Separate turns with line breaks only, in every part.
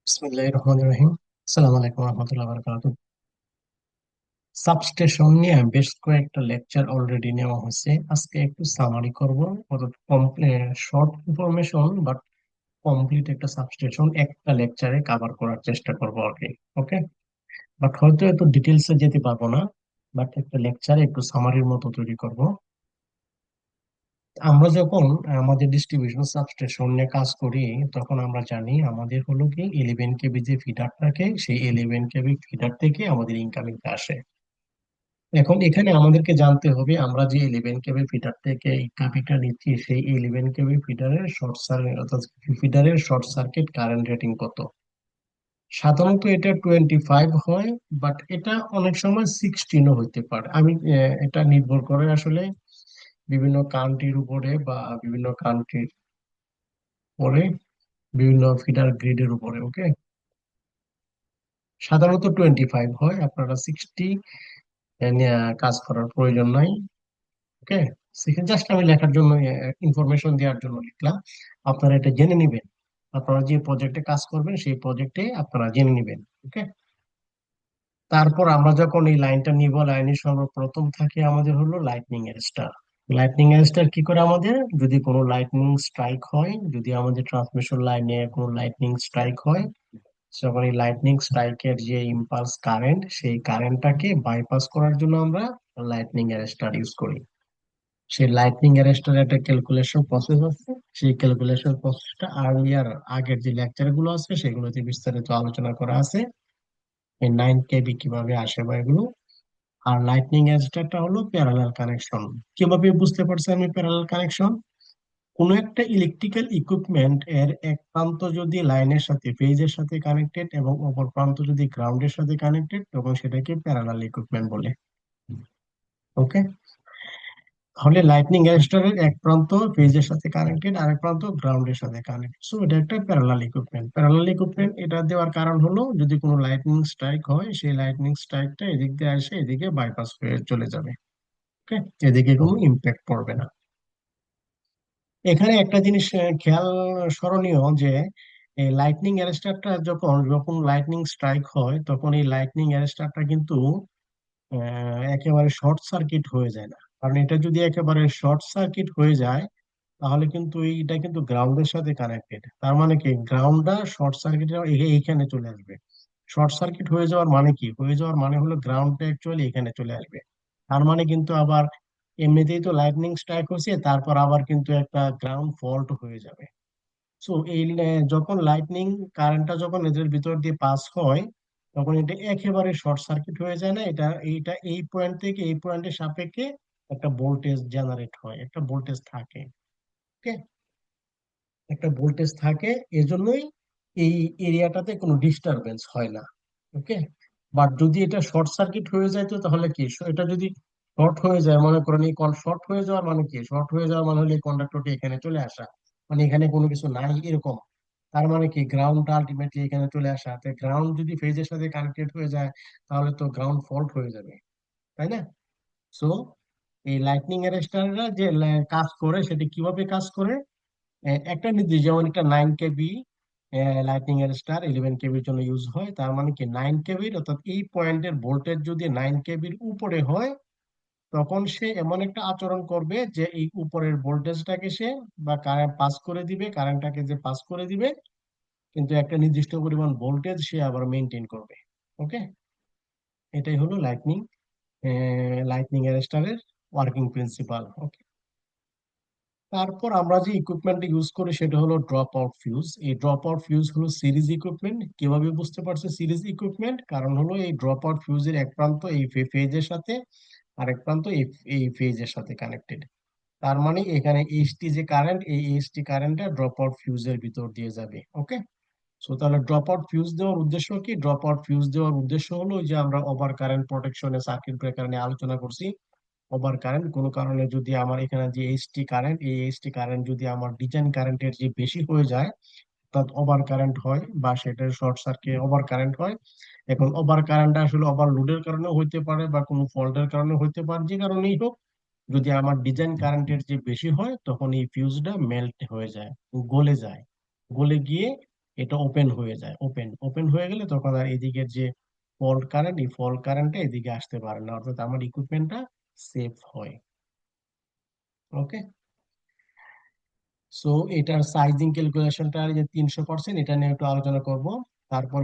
বিসমিল্লাহির রহমানির রহিম। আসসালামু আলাইকুম রহমতুল্লাহ বারাকাতুহু। সাবস্টেশন নিয়ে বেশ কয়েকটা লেকচার অলরেডি নেওয়া হয়েছে। আজকে একটু সামারি করব, অর্থাৎ শর্ট ইনফরমেশন বাট কমপ্লিট একটা সাবস্টেশন একটা লেকচারে কভার করার চেষ্টা করব আর কি। ওকে, বাট হয়তো এত ডিটেলসে যেতে পারবো না, বাট একটা লেকচারে একটু সামারির মতো তৈরি করব। আমরা যখন আমাদের ডিস্ট্রিবিউশন সাবস্টেশন নিয়ে কাজ করি, তখন আমরা জানি আমাদের হলো কি 11 কেবি যে ফিডার থাকে, সেই 11 কেবি ফিডার থেকে আমাদের ইনকামিং আসে। এখন এখানে আমাদেরকে জানতে হবে আমরা যে 11 কেবি ফিডার থেকে ইনকামিংটা নিচ্ছি, সেই 11 কেবি ফিডারের শর্ট সার্কিট অর্থাৎ ফিডারের শর্ট সার্কিট কারেন্ট রেটিং কত। সাধারণত এটা 25 হয়, বাট এটা অনেক সময় 16ও হইতে পারে। এটা নির্ভর করে আসলে বিভিন্ন কান্ট্রির উপরে বা বিভিন্ন কান্ট্রির পরে, বিভিন্ন ফিডার গ্রিডের উপরে। ওকে, সাধারণত 25 হয়, আপনারা 60 নিয়ে কাজ করার প্রয়োজন নাই। ওকে, সেখানে জাস্ট আমি লেখার জন্য, ইনফরমেশন দেওয়ার জন্য লিখলাম। আপনারা এটা জেনে নিবেন, আপনারা যে প্রজেক্টে কাজ করবেন সেই প্রজেক্টে আপনারা জেনে নিবেন। ওকে, তারপর আমরা যখন এই লাইনটা নিব, লাইনের সর্বপ্রথম থাকে আমাদের হলো লাইটনিং এর স্টার। লাইটনিং এর স্টার কি করে আমাদের, যদি কোনো লাইটনিং স্ট্রাইক হয়, যদি আমাদের ট্রান্সমিশন লাইনে কোনো লাইটনিং স্ট্রাইক হয়, যখন এই লাইটনিং স্ট্রাইকের যে ইম্পালস কারেন্ট, সেই কারেন্টটাকে বাইপাস করার জন্য আমরা লাইটনিং অ্যারেস্টার ইউজ করি। সেই লাইটনিং অ্যারেস্টার একটা ক্যালকুলেশন প্রসেস আছে। সেই ক্যালকুলেশন প্রসেসটা আগের যে লেকচার গুলো আছে সেগুলোতে বিস্তারিত আলোচনা করা আছে, এই 9 কেবি কিভাবে আসে বা এগুলো। আর লাইটনিং অ্যারেস্টারটা হলো প্যারালাল কানেকশন। কিভাবে বুঝতে পারছি আমি প্যারালাল কানেকশন? কোনো একটা ইলেকট্রিক্যাল ইকুইপমেন্ট এর এক প্রান্ত যদি লাইনের সাথে ফেজের সাথে কানেক্টেড এবং অপর প্রান্ত যদি গ্রাউন্ডের সাথে কানেক্টেড, তখন সেটাকে প্যারালাল ইকুইপমেন্ট বলে। ওকে, তাহলে লাইটনিং অ্যারেস্টারের এক প্রান্ত ফেজের সাথে কানেক্টেড, আরেক প্রান্ত গ্রাউন্ডের সাথে কানেক্টেড, সো এটা একটা প্যারালাল ইকুইপমেন্ট। প্যারালাল ইকুইপমেন্ট এটা দেওয়ার কারণ হলো, যদি কোনো লাইটনিং স্ট্রাইক হয়, সেই লাইটনিং স্ট্রাইকটা এদিক দিয়ে এসে এদিকে বাইপাস হয়ে চলে যাবে। ওকে, এদিকে কোনো ইম্প্যাক্ট পড়বে না। এখানে একটা জিনিস খেয়াল স্মরণীয় যে এই লাইটনিং অ্যারেস্টারটা যখন যখন লাইটনিং স্ট্রাইক হয়, তখন এই লাইটনিং অ্যারেস্টারটা কিন্তু একেবারে শর্ট সার্কিট হয়ে যায় না। কারণ এটা যদি একেবারে শর্ট সার্কিট হয়ে যায়, তাহলে কিন্তু এটা কিন্তু গ্রাউন্ডের সাথে কানেক্টেড। তার মানে কি, গ্রাউন্ডটা শর্ট সার্কিট এইখানে চলে আসবে। শর্ট সার্কিট হয়ে যাওয়ার মানে কি, হয়ে যাওয়ার মানে হলো গ্রাউন্ডটা অ্যাকচুয়ালি এখানে চলে আসবে। তার মানে কিন্তু আবার এমনিতেই তো লাইটনিং স্ট্রাইক হয়েছে, তারপর আবার কিন্তু একটা গ্রাউন্ড ফল্ট হয়ে যাবে। সো যখন লাইটনিং কারেন্টটা যখন এদের ভিতর দিয়ে পাস হয়, তখন এটা একেবারে শর্ট সার্কিট হয়ে যায় না। এইটা এই পয়েন্ট থেকে এই পয়েন্টের সাপেক্ষে একটা ভোল্টেজ জেনারেট হয়, একটা ভোল্টেজ থাকে। ওকে, একটা ভোল্টেজ থাকে, এজন্যই এই এরিয়াটাতে কোনো ডিস্টারবেন্স হয় না। ওকে, বাট যদি এটা শর্ট সার্কিট হয়ে যায়, তো তাহলে কি, এটা যদি শর্ট হয়ে যায়, মনে করেন এই শর্ট হয়ে যাওয়ার মানে কি, শর্ট হয়ে যাওয়ার মানে হলো এই কন্ডাক্টরটি এখানে চলে আসা, মানে এখানে কোনো কিছু নাই এরকম। তার মানে কি, গ্রাউন্ডটা আলটিমেটলি এখানে চলে আসা। গ্রাউন্ড যদি ফেজের সাথে কানেক্টেড হয়ে যায়, তাহলে তো গ্রাউন্ড ফল্ট হয়ে যাবে, তাই না? সো এই লাইটনিং অ্যারেস্টাররা যে কাজ করে, সেটা কিভাবে কাজ করে, একটা নির্দিষ্ট, যেমন একটা 9 কেবি লাইটনিং অ্যারেস্টার 11 কেবির জন্য ইউজ হয়। তার মানে কি, 9 কেবির অর্থাৎ এই পয়েন্টের ভোল্টেজ যদি 9 কেবির উপরে হয়, তখন সে এমন একটা আচরণ করবে যে এই উপরের ভোল্টেজটাকে সে বা কারেন্ট পাস করে দিবে, কারেন্টটাকে যে পাস করে দিবে, কিন্তু একটা নির্দিষ্ট পরিমাণ ভোল্টেজ সে আবার মেনটেন করবে। ওকে, এটাই হলো লাইটনিং অ্যারেস্টারের ওয়ার্কিং প্রিন্সিপাল। তারপর আমরা যে ইকুইপমেন্ট ইউজ করি সেটা হলো ড্রপ আউট ফিউজ। এই ড্রপ আউট ফিউজ হলো সিরিজ ইকুইপমেন্ট। কিভাবে বুঝতে পারছো সিরিজ ইকুইপমেন্ট? কারণ হলো এই ড্রপ আউট ফিউজের এক প্রান্ত এই ফেজের সাথে, আরেক প্রান্ত এই ফেজের সাথে কানেক্টেড। তার মানে এখানে এইচটি যে কারেন্ট, এই এইচটি কারেন্টটা ড্রপ আউট ফিউজের ভিতর দিয়ে যাবে। ওকে, সো তাহলে ড্রপ আউট ফিউজ দেওয়ার উদ্দেশ্য কি? ড্রপ আউট ফিউজ দেওয়ার উদ্দেশ্য হলো ওই যে আমরা ওভার কারেন্ট প্রোটেকশনে সার্কিট ব্রেকার নিয়ে আলোচনা করছি। ওভার কারেন্ট কোনো কারণে যদি আমার এখানে যে এইচটি কারেন্ট, এই এইচটি কারেন্ট যদি আমার ডিজাইন কারেন্টের যে বেশি হয়ে যায়, অর্থাৎ ওভার কারেন্ট হয় বা সেটার শর্ট সার্কিট ওভার কারেন্ট হয়। এখন ওভার কারেন্ট আসলে ওভার লোডের কারণে হইতে পারে বা কোনো ফল্টের কারণে হইতে পারে, যে কারণেই হোক, যদি আমার ডিজাইন কারেন্টের যে বেশি হয়, তখন এই ফিউজটা মেল্ট হয়ে যায়, গলে যায়। গলে গিয়ে এটা ওপেন হয়ে যায়। ওপেন ওপেন হয়ে গেলে তখন আর এদিকের যে ফল্ট কারেন্ট, এই ফল্ট কারেন্টটা এদিকে আসতে পারে না, অর্থাৎ আমার ইকুইপমেন্টটা সেফ হয়। ওকে। সো এটার সাইজিং ক্যালকুলেশনটা যে 300%, এটা নিয়ে একটু আলোচনা করব। তারপর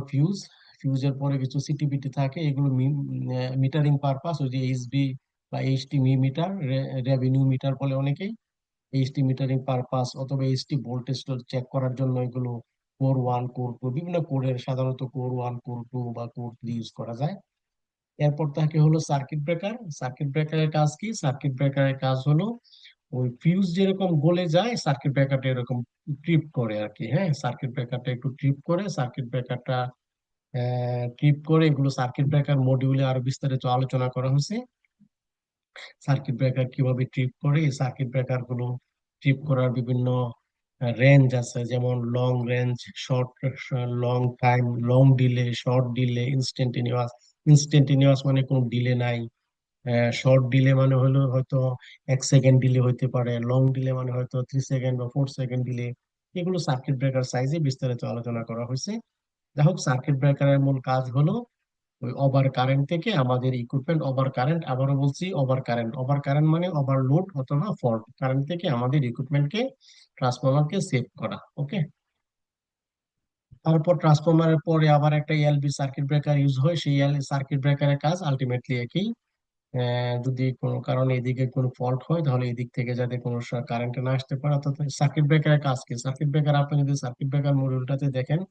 ফিউজের পরে কিছু সিটিবিটি থাকে, এগুলো মিটারিং পারপাস, ওই যে এইচবি বা এইচটি মিটার, রেভিনিউ মিটার বলে অনেকেই, এইচটি মিটারিং পারপাস অথবা এইচটি ভোল্টেজ চেক করার জন্য এগুলো কোর ওয়ান, কোর টু, বিভিন্ন কোরের, সাধারণত কোর ওয়ান, কোর টু বা কোর থ্রি ইউজ করা যায়। এরপর থাকে হলো সার্কিট ব্রেকার। সার্কিট ব্রেকারের কাজ কি? সার্কিট ব্রেকারের কাজ হলো ওই ফিউজ যেরকম গলে যায়, সার্কিট ব্রেকারটা এরকম ট্রিপ করে আর কি। হ্যাঁ, সার্কিট ব্রেকারটা একটু ট্রিপ করে, সার্কিট ব্রেকারটা ট্রিপ করে, এগুলো সার্কিট ব্রেকার মডিউলে আরো বিস্তারিত আলোচনা করা হয়েছে। সার্কিট ব্রেকার কিভাবে ট্রিপ করে, এই সার্কিট ব্রেকার গুলো ট্রিপ করার বিভিন্ন রেঞ্জ আছে, যেমন long range, short, long time, long delay, short delay, instantaneous. Instantaneous মানে কোনো ডিলে নাই। শর্ট ডিলে মানে হলো হয়তো 1 সেকেন্ড ডিলে হইতে পারে, লং ডিলে মানে হয়তো 3 সেকেন্ড বা 4 সেকেন্ড ডিলে। এগুলো সার্কিট ব্রেকার সাইজে বিস্তারিত আলোচনা করা হয়েছে। যাই হোক, সার্কিট ব্রেকারের মূল কাজ হলো ওই ওভার কারেন্ট থেকে আমাদের ইকুইপমেন্ট, ওভার কারেন্ট, আবারও বলছি ওভার কারেন্ট, ওভার কারেন্ট মানে ওভারলোড অথবা ফল্ট কারেন্ট থেকে আমাদের ইকুইপমেন্টকে, ট্রান্সফরমারকে সেভ করা। ওকে। তারপর ট্রান্সফরমারের পরে আবার একটা এলবি সার্কিট ব্রেকার ইউজ হয়, সেই সার্কিট ব্রেকারের কাজ আলটিমেটলি একই। যদি কোনো কারণে এদিকে কোনো ফল্ট হয়, তাহলে এদিক থেকে যাতে কোনো কারেন্ট না আসতে পারে। অর্থাৎ সার্কিট ব্রেকারের কাজ কি? সার্কিট ব্রেকার, আপনি যদি সার্কিট ব্রেকার মডিউলটাতে দেখেন,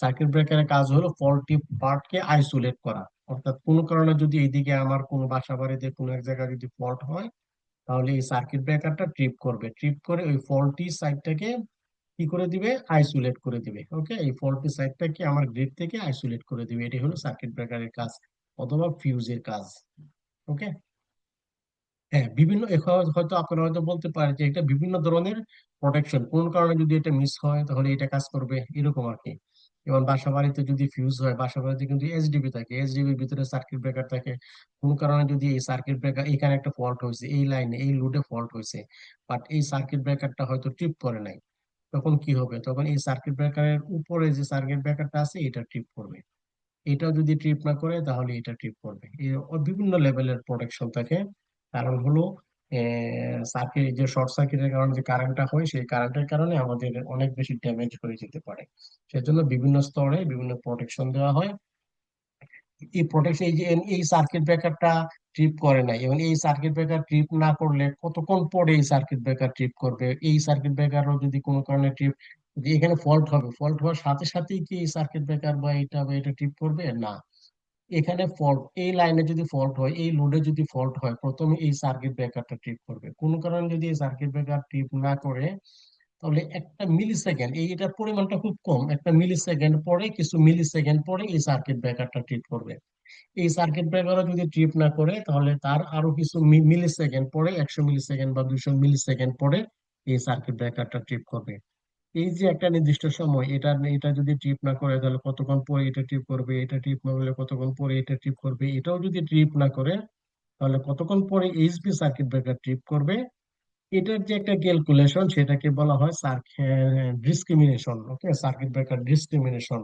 সার্কিট ব্রেকারের কাজ হলো ফল্টি পার্টকে আইসোলেট করা। অর্থাৎ কোনো কারণে যদি এইদিকে আমার কোনো বাসা বাড়িতে কোনো এক জায়গায় যদি ফল্ট হয়, তাহলে এই সার্কিট ব্রেকারটা ট্রিপ করবে, ট্রিপ করে ওই ফল্টি সাইডটাকে কি করে দিবে? আইসোলেট করে দিবে। ওকে, এই ফল্টি সাইডটাকে আমার গ্রিড থেকে আইসোলেট করে দিবে। এটাই হলো সার্কিট ব্রেকারের কাজ অথবা ফিউজের কাজ। ওকে। হ্যাঁ, বিভিন্ন হয়তো আপনারা হয়তো বলতে পারেন যে এটা বিভিন্ন ধরনের প্রোটেকশন, কোন কারণে যদি এটা মিস হয় তাহলে এটা কাজ করবে, এরকম আর কি। যেমন বাসা বাড়িতে যদি ফিউজ হয়, বাসা বাড়িতে কিন্তু এসডিবি থাকে, এসডিবির ভিতরে সার্কিট ব্রেকার থাকে। কোন কারণে যদি এই সার্কিট ব্রেকার, এখানে একটা ফল্ট হয়েছে, এই লাইনে এই লোডে ফল্ট হয়েছে, বাট এই সার্কিট ব্রেকারটা হয়তো ট্রিপ করে নাই, তখন কি হবে? তখন এই সার্কিট ব্রেকারের উপরে যে সার্কিট ব্রেকারটা আছে এটা ট্রিপ করবে। এটা যদি ট্রিপ না করে তাহলে এটা ট্রিপ করবে। বিভিন্ন লেভেলের প্রোটেকশন থাকে। কারণ হলো সার্কিট, যে শর্ট সার্কিটের কারণে যে কারেন্টটা হয়, সেই কারেন্টের কারণে আমাদের অনেক বেশি ড্যামেজ হয়ে যেতে পারে। সেজন্য বিভিন্ন স্তরে বিভিন্ন প্রোটেকশন দেওয়া হয়। এই প্রোটেকশন, এই যে এই সার্কিট ব্রেকারটা ট্রিপ করে নাই, এবং এই সার্কিট ব্রেকার ট্রিপ না করলে কতক্ষণ পরে এই সার্কিট ব্রেকার ট্রিপ করবে? এই সার্কিট ব্রেকারও যদি কোনো কারণে ট্রিপ, যে এখানে ফল্ট হবে, ফল্ট হওয়ার সাথে সাথেই কি এই সার্কিট ব্রেকার বা এটা ট্রিপ করবে? না। এখানে ফল্ট, এই লাইনে যদি ফল্ট হয়, এই লোডে যদি ফল্ট হয়, প্রথমে এই সার্কিট ব্রেকারটা ট্রিপ করবে। কোনো কারণে যদি এই সার্কিট ব্রেকার ট্রিপ না করে, তাহলে একটা মিলি সেকেন্ড, এটার পরিমাণটা খুব কম, একটা মিলি সেকেন্ড পরে, কিছু মিলি সেকেন্ড পরে এই সার্কিট ব্রেকারটা ট্রিপ করবে। এই সার্কিট ব্রেকারও যদি ট্রিপ না করে, তাহলে তার আরো কিছু মিলি সেকেন্ড পরে, 100 মিলি সেকেন্ড বা 200 মিলি সেকেন্ড পরে এই সার্কিট ব্রেকারটা ট্রিপ করবে। এই যে একটা নির্দিষ্ট সময়, এটা এটা যদি ট্রিপ না করে, তাহলে কতক্ষণ পরে এটা ট্রিপ করবে, এটা ট্রিপ না করলে কতক্ষণ পরে এটা ট্রিপ করবে, এটাও যদি ট্রিপ না করে, তাহলে কতক্ষণ পরে এইচবি সার্কিট ব্রেকার ট্রিপ করবে। এটার যে একটা ক্যালকুলেশন, সেটাকে বলা হয় ডিসক্রিমিনেশন। ওকে, সার্কিট ব্রেকার ডিসক্রিমিনেশন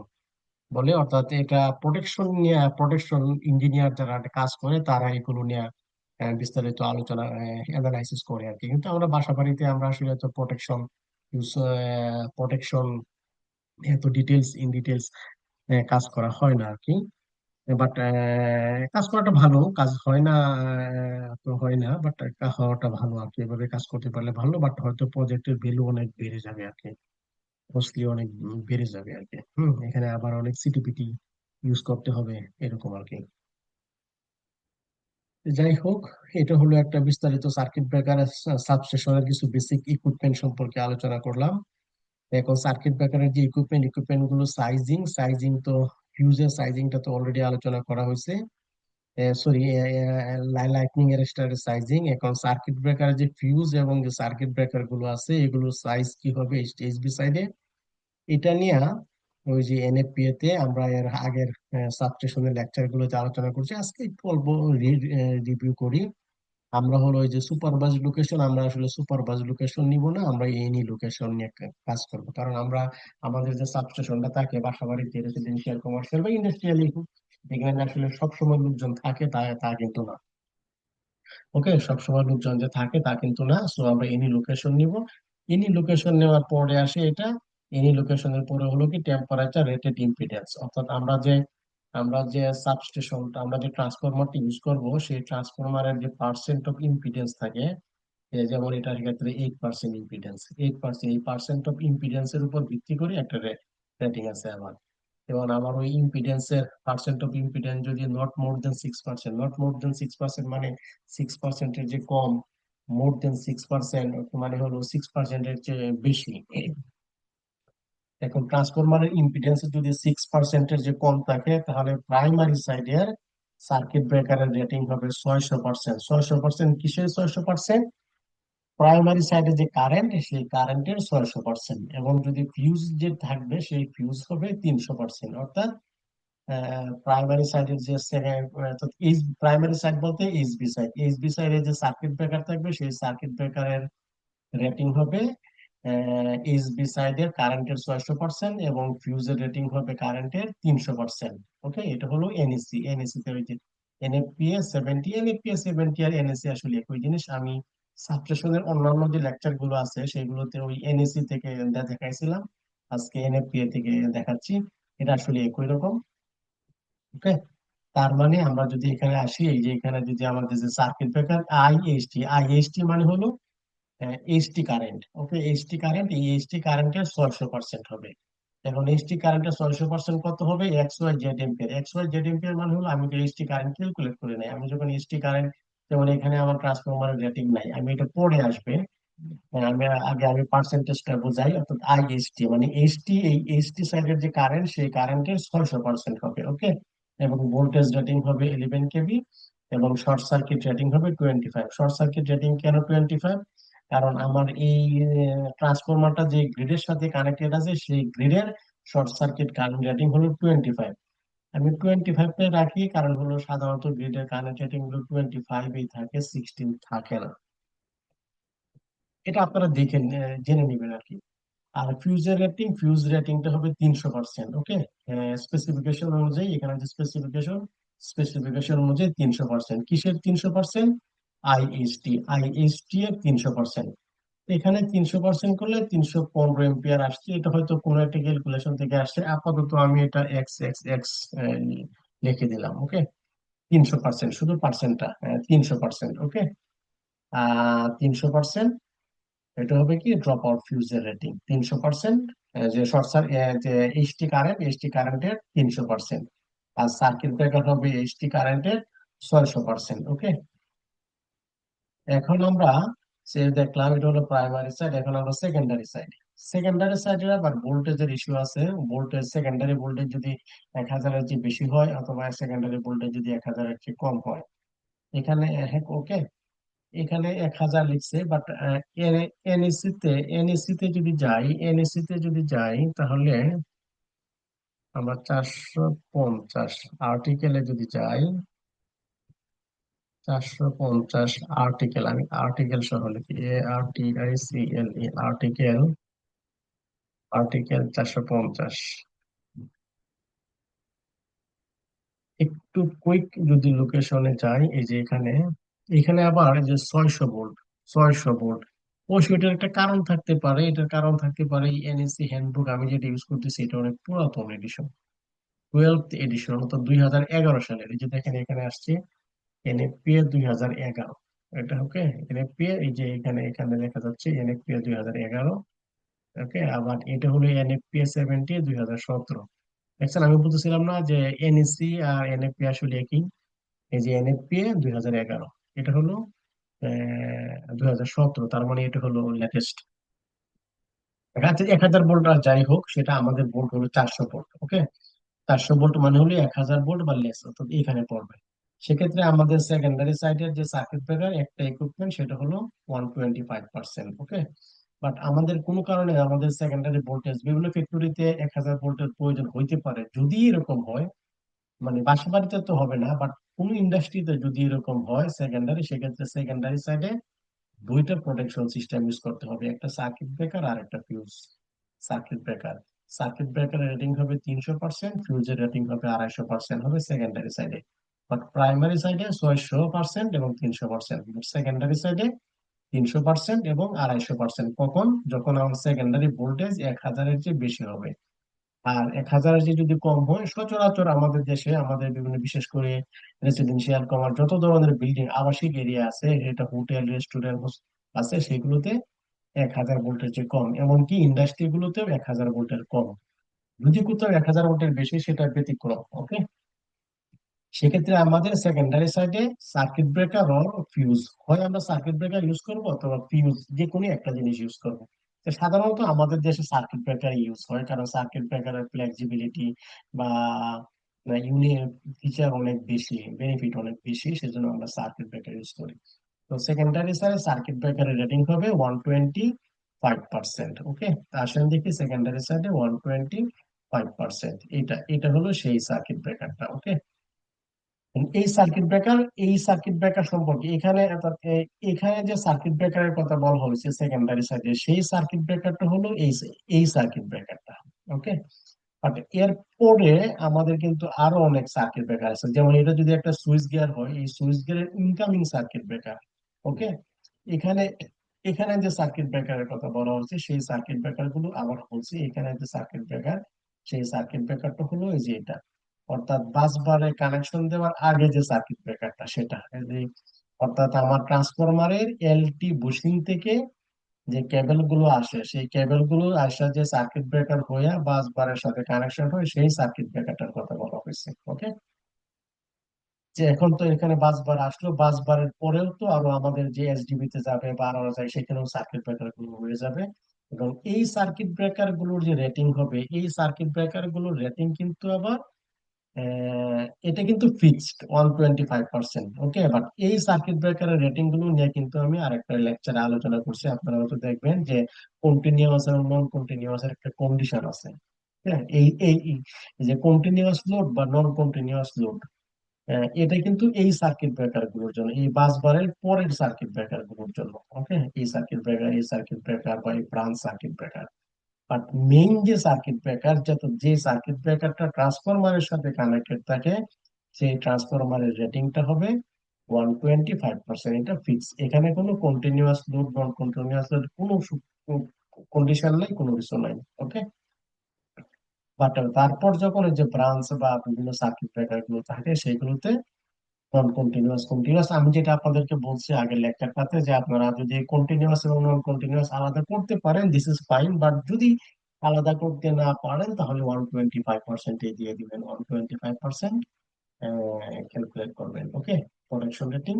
বলে। অর্থাৎ এটা প্রোটেকশন নিয়ে, প্রোটেকশন ইঞ্জিনিয়ার যারা কাজ করে তারা এগুলো নিয়ে বিস্তারিত আলোচনা, অ্যানালাইসিস করে আর কি। কিন্তু আমরা বাসা বাড়িতে আমরা আসলে তো প্রোটেকশন ইউজ, প্রোটেকশন এত ডিটেলস, ইন ডিটেলস কাজ করা হয় না আর কি। বাট কাজ করাটা ভালো, কাজ হয় না তো হয় না, বাট হওয়াটা ভালো আর কি। এভাবে কাজ করতে পারলে ভালো, বাট হয়তো প্রজেক্টের ভ্যালু অনেক বেড়ে যাবে আর কি, কস্টলি অনেক বেড়ে যাবে আর কি। এখানে আবার অনেক সিটিপিটি ইউজ করতে হবে, এরকম আর কি। যাই হোক, এটা হলো একটা বিস্তারিত সার্কিট ব্রেকার সাবস্টেশনের কিছু বেসিক ইকুইপমেন্ট সম্পর্কে আলোচনা করলাম। এখন সার্কিট ব্রেকারের যে ইকুইপমেন্ট গুলো সাইজিং, তো ফিউজের সাইজিংটা তো অলরেডি আলোচনা করা হয়েছে। সরি, লাইটনিং অ্যারেস্টারের সাইজিং। এখন সার্কিট ব্রেকারের যে ফিউজ এবং যে সার্কিট ব্রেকার গুলো আছে, এগুলোর সাইজ কি হবে এইচবি সাইডে, এটা নিয়ে ওই যে এনএফপিএ তে আমরা এর আগের সাবস্টেশনের লেকচার গুলোতে আলোচনা করছি। আজকে একটু অল্প রিভিউ করি। আমরা হলো ওই যে সুপারভাইজ লোকেশন, আমরা আসলে সুপারভাইজ লোকেশন নিব না, আমরা এনি লোকেশন নিয়ে কাজ করব। কারণ আমরা আমাদের যে সাবস্টেশনটা থাকে বাসাবাড়িতে, রেসিডেন্সিয়াল, কমার্শিয়াল বা ইন্ডাস্ট্রিয়াল, এখানে আসলে সবসময় লোকজন থাকে তা তা কিন্তু না। ওকে, সবসময় লোকজন যে থাকে তা কিন্তু না। সো আমরা এনি লোকেশন নিব। এনি লোকেশন নেওয়ার পরে আসে এটা, এনি লোকেশনের পরে হলো কি টেম্পারেচার রেটেড ইম্পিডেন্স, অর্থাৎ আমরা যে সাবস্টেশনটা, আমরা যে ট্রান্সফরমারটি ইউজ করব, সেই ট্রান্সফরমারের যে পার্সেন্ট অফ ইম্পিডেন্স থাকে, যেমন এটার ক্ষেত্রে 8% ইম্পিডেন্স, 8%, এই পার্সেন্ট অফ ইম্পিডেন্সের উপর ভিত্তি করে একটা রেটিং আছে আমার। যেমন আমার ওই ইম্পিডেন্সের পার্সেন্ট অফ ইম্পিডেন্স যদি not more than 6%, not more than 6% মানে 6%-এর যে কম, মোর দেন 6% মানে হলো 6%-এর চেয়ে বেশি। এখন ট্রান্সফরমারের ইম্পিডেন্স যদি 6%-এর যে কম থাকে, তাহলে প্রাইমারি সাইডের সার্কিট ব্রেকারের রেটিং হবে 600%। 600% কিসের 600%? প্রাইমারি সাইডে যে কারেন্ট, সেই কারেন্টের 600%। এবং যদি ফিউজ যে থাকবে, সেই ফিউজ হবে 300%। অর্থাৎ প্রাইমারি সাইডের যে সেকেন্ড, প্রাইমারি সাইড বলতে এইচবি সাইড, এইচবি সাইডে যে সার্কিট ব্রেকার থাকবে, সেই সার্কিট ব্রেকারের রেটিং হবে এইচবি সাইডের কারেন্টের 600%, এবং ফিউজের রেটিং হবে কারেন্টের 300%। ওকে, এটা হলো এনএসি। এনএসি তে ওই যে এনএফপিএ 70, এনএফপিএ 70 আর এনএসি আসলে একই জিনিস। আমি সাবস্টেশনের অন্যান্য যে লেকচার গুলো আছে সেগুলোতে ওই এনএসি থেকে দেখাইছিলাম, আজকে এনএফপিএ থেকে দেখাচ্ছি। এটা আসলে একই রকম। ওকে, তার মানে আমরা যদি এখানে আসি, এই যে এখানে যদি আমাদের যে সার্কিট ব্রেকার আইএসটি, আইএসটি মানে হলো HT current. Okay, HT current, এই এইচটি কারেন্টের 600% হবে। এখন এইচটি কারেন্টের 600% কত হবে? X Y Z ampere. X Y Z ampere মানে হলো, আমি তো এইচটি কারেন্ট ক্যালকুলেট করে নাই। আমি যখন এইচটি কারেন্ট, যেমন এখানে আমার ট্রান্সফরমারের রেটিং নাই, আমি এটা পরে আসবে। আমি পার্সেন্টেজটা বোঝাই, অর্থাৎ আইএসটি মানে এইচটি, এই এইচটি সাইডের যে কারেন্ট, সেই কারেন্টের 600% হবে। ওকে, এবং ভোল্টেজ রেটিং হবে 11 কেভি, এবং শর্ট সার্কিট রেটিং হবে 25। শর্ট সার্কিট রেটিং কেন 25? কারণ আমার এই ট্রান্সফরমারটা যে গ্রিডের সাথে কানেক্টেড আছে, সেই গ্রিডের শর্ট সার্কিট কারেন্ট রেটিং হলো 25। আমি 25 রাখি, কারণ হলো সাধারণত গ্রিডের কারেন্ট রেটিং গুলো 25-এই থাকে, 16 থাকে না। এটা আপনারা দেখে জেনে নেবেন আর কি। আর ফিউজের রেটিং, ফিউজ রেটিংটা হবে 300%। ওকে, স্পেসিফিকেশন অনুযায়ী, এখানে যে স্পেসিফিকেশন, স্পেসিফিকেশন অনুযায়ী 300%। কিসের 300%? আইএসটি, আইএসটি এর 300%। এখানে 300% করলে 315 এম্পিয়ার আসছে। এটা হয়তো কোনো একটা ক্যালকুলেশন থেকে আসছে, আপাতত আমি এটা এক্স এক্স এক্স লিখে দিলাম। ওকে, 300%, শুধু পার্সেন্টটা 300%। ওকে, 300%, এটা হবে কি ড্রপ আউট ফিউজের রেটিং 300%। যে শর্ট যে এইচটি কারেন্টের 300%। আর সার্কিট ব্রেকার হবে এইচটি কারেন্টের 600%। ওকে, এখন আমরা সে দেখলাম এটা হলো প্রাইমারি সাইড। এখন আমরা সেকেন্ডারি সাইড, সেকেন্ডারি সাইডের আবার ভোল্টেজের ইস্যু আছে। ভোল্টেজ, সেকেন্ডারি ভোল্টেজ যদি 1000-এর চেয়ে বেশি হয়, অথবা সেকেন্ডারি ভোল্টেজ যদি 1000-এর চেয়ে কম হয়, এখানে ওকে, এখানে 1000 লিখছে, বাট এনএসি তে যদি যাই তাহলে আমরা 450 আর্টিকেলে যদি যাই, 450 আর্টিকেল, আমি আর্টিকেল সহ লিখি, ARTICLE, আর্টিকেল, আর্টিকেল 450। একটু কুইক যদি লোকেশনে যাই, এই যে এখানে, এখানে আবার এই যে 600 ভোল্ট, 600 ভোল্ট। অবশ্যই এটার একটা কারণ থাকতে পারে, এটার কারণ থাকতে পারে এনএসি হ্যান্ডবুক আমি যেটা ইউজ করতেছি, এটা অনেক পুরাতন এডিশন, 12th এডিশন, অর্থাৎ 2011 সালের। এই যে দেখেন এখানে আসছে এনএফপিএ 2011। এটা ওকে, এনএফপিএ, এই যে এখানে এখানে লেখা যাচ্ছে এনএফপিএ 2011। ওকে, আবার এটা হলো এনএফপিএ 2017। দেখছেন, আমি বলতেছিলাম না যে এনএসি আর এনএফপি আসলে একই। এই যে এনএফপিএ 2011, এটা হলো 2017, তার মানে এটা হলো লেটেস্ট। 1000 ভোল্ট আর যাই হোক, সেটা আমাদের ভোল্ট হলো 400 ভোল্ট। ওকে, 400 ভোল্ট মানে হলো 1000 ভোল্ট বা লেস, অর্থাৎ এখানে পড়বে। সেক্ষেত্রে আমাদের সেকেন্ডারি সাইডের যে সার্কিট ব্রেকার একটা ইকুইপমেন্ট, সেটা হলো 125%। ওকে, বাট আমাদের কোনো কারণে আমাদের সেকেন্ডারি ভোল্টেজ, বিভিন্ন ফ্যাক্টরিতে 1000 ভোল্টের প্রয়োজন হইতে পারে। যদি এরকম হয়, মানে বাসা বাড়িতে তো হবে না, বাট কোন ইন্ডাস্ট্রিতে যদি এরকম হয় সেকেন্ডারি, সেক্ষেত্রে সেকেন্ডারি সাইডে দুইটা প্রোটেকশন সিস্টেম ইউজ করতে হবে, একটা সার্কিট ব্রেকার আর একটা ফিউজ। সার্কিট ব্রেকার, সার্কিট ব্রেকারের রেটিং হবে 300%, ফিউজের রেটিং হবে 250% হবে সেকেন্ডারি সাইডে। বাট প্রাইমারি সাইডে 600% এবং 300%, সেকেন্ডারি সাইডে 300% এবং 250%। কখন? যখন আমার সেকেন্ডারি ভোল্টেজ 1000-এর চেয়ে বেশি হবে। আর 1000-এর চেয়ে যদি কম হয়, সচরাচর আমাদের দেশে, আমাদের বিভিন্ন বিশেষ করে রেসিডেন্সিয়াল কমার যত ধরনের বিল্ডিং আবাসিক এরিয়া আছে, এটা হোটেল রেস্টুরেন্ট আছে, সেগুলোতে 1000 ভোল্টের চেয়ে কম, এমনকি ইন্ডাস্ট্রি গুলোতেও 1000 ভোল্টের কম। যদি কোথাও 1000 ভোল্টের বেশি, সেটা ব্যতিক্রম। ওকে, সেক্ষেত্রে আমাদের সেকেন্ডারি সাইডে সার্কিট ব্রেকার অর ফিউজ, হয় আমরা সার্কিট ব্রেকার ইউজ করবো অথবা ফিউজ, যে কোনো একটা জিনিস ইউজ করবো। তো সাধারণত আমাদের দেশে সার্কিট ব্রেকার ইউজ হয়, কারণ সার্কিট ব্রেকারের ফ্লেক্সিবিলিটি বা ইউনিট ফিচার অনেক বেশি, বেনিফিট অনেক বেশি, সেজন্য আমরা সার্কিট ব্রেকার ইউজ করি। তো সেকেন্ডারি সাইডে সার্কিট ব্রেকারের রেটিং হবে 125%। ওকে, আসেন দেখি সেকেন্ডারি সাইডে 125%, এটা হলো সেই সার্কিট ব্রেকারটা। ওকে, এই সার্কিট ব্রেকার, এই সার্কিট ব্রেকার সম্পর্কে এখানে এখানে যে সার্কিট ব্রেকারের কথা বলা হয়েছে সেকেন্ডারি সাইডে, সেই সার্কিট ব্রেকারটা হলো এই সার্কিট ব্রেকারটা। ওকে, বাট এর পরে আমাদের কিন্তু আরো অনেক সার্কিট ব্রেকার আছে, যেমন এটা যদি একটা সুইচ গিয়ার হয়, এই সুইচ গিয়ারের ইনকামিং সার্কিট ব্রেকার। ওকে, এখানে এখানে যে সার্কিট ব্রেকারের কথা বলা হচ্ছে, সেই সার্কিট ব্রেকার গুলো আবার বলছি, এখানে যে সার্কিট ব্রেকার, সেই সার্কিট ব্রেকারটা হলো এই যে এটা, অর্থাৎ বাস বারে কানেকশন দেওয়ার আগে যে সার্কিট ব্রেকারটা, সেটা এই যে, অর্থাৎ আমার ট্রান্সফরমারের এলটি বুশিং থেকে যে কেবল গুলো আসে, সেই কেবল গুলো আসা যে সার্কিট ব্রেকার হইয়া বাস বারের সাথে কানেকশন হয়, সেই সার্কিট ব্রেকারটার কথা বলা হয়েছে। ওকে, যে এখন তো এখানে বাস বার আসলো, বাস বারের পরেও তো আরো আমাদের যে এসডিবি তে যাবে বা আরো যায়, সেখানেও সার্কিট ব্রেকার গুলো হয়ে যাবে। এবং এই সার্কিট ব্রেকার গুলোর যে রেটিং হবে, এই সার্কিট ব্রেকার গুলোর রেটিং কিন্তু আবার এটা কিন্তু ফিক্সড 125%। ওকে, বাট এই সার্কিট ব্রেকারের রেটিং গুলো নিয়ে কিন্তু আমি আরেকটা লেকচারে আলোচনা করছি, আপনারা হয়তো দেখবেন যে কন্টিনিউয়াস এবং নন কন্টিনিউয়াস এর একটা কন্ডিশন আছে। হ্যাঁ, এই যে কন্টিনিউয়াস লোড বা নন কন্টিনিউয়াস লোড, এটা কিন্তু এই সার্কিট ব্রেকার গুলোর জন্য, এই বাস বারের পরের সার্কিট ব্রেকার গুলোর জন্য। ওকে, এই সার্কিট ব্রেকার, এই সার্কিট ব্রেকার বা এই branch circuit breaker. But main যে সার্কিট ব্রেকার, যে সার্কিট ব্রেকারটা ট্রান্সফরমারের সাথে কানেক্টেড থাকে, সেই ট্রান্সফরমারের রেটিংটা হবে 125%। এটা ফিক্স, এখানে কোনো কন্টিনিউয়াস লোড নন কন্টিনিউয়াস লোড কোনো কন্ডিশন নাই, কোনো কিছু নাই। ওকে, বাট তারপর যখন এই যে ব্রাঞ্চ বা বিভিন্ন সার্কিট ব্রেকার গুলো থাকে, সেগুলোতে নন কন্টিনিউয়াস, কন্টিনিউয়াস, আমি যেটা আপনাদেরকে বলছি আগের লেকচারটাতে, যে আপনারা যদি কন্টিনিউয়াস এবং নন কন্টিনিউয়াস আলাদা করতে পারেন, দিস ইজ ফাইন, বাট যদি আলাদা করতে না পারেন, তাহলে 125% দিয়ে দিবেন, 125% ক্যালকুলেট করবেন। Okay, protection rating,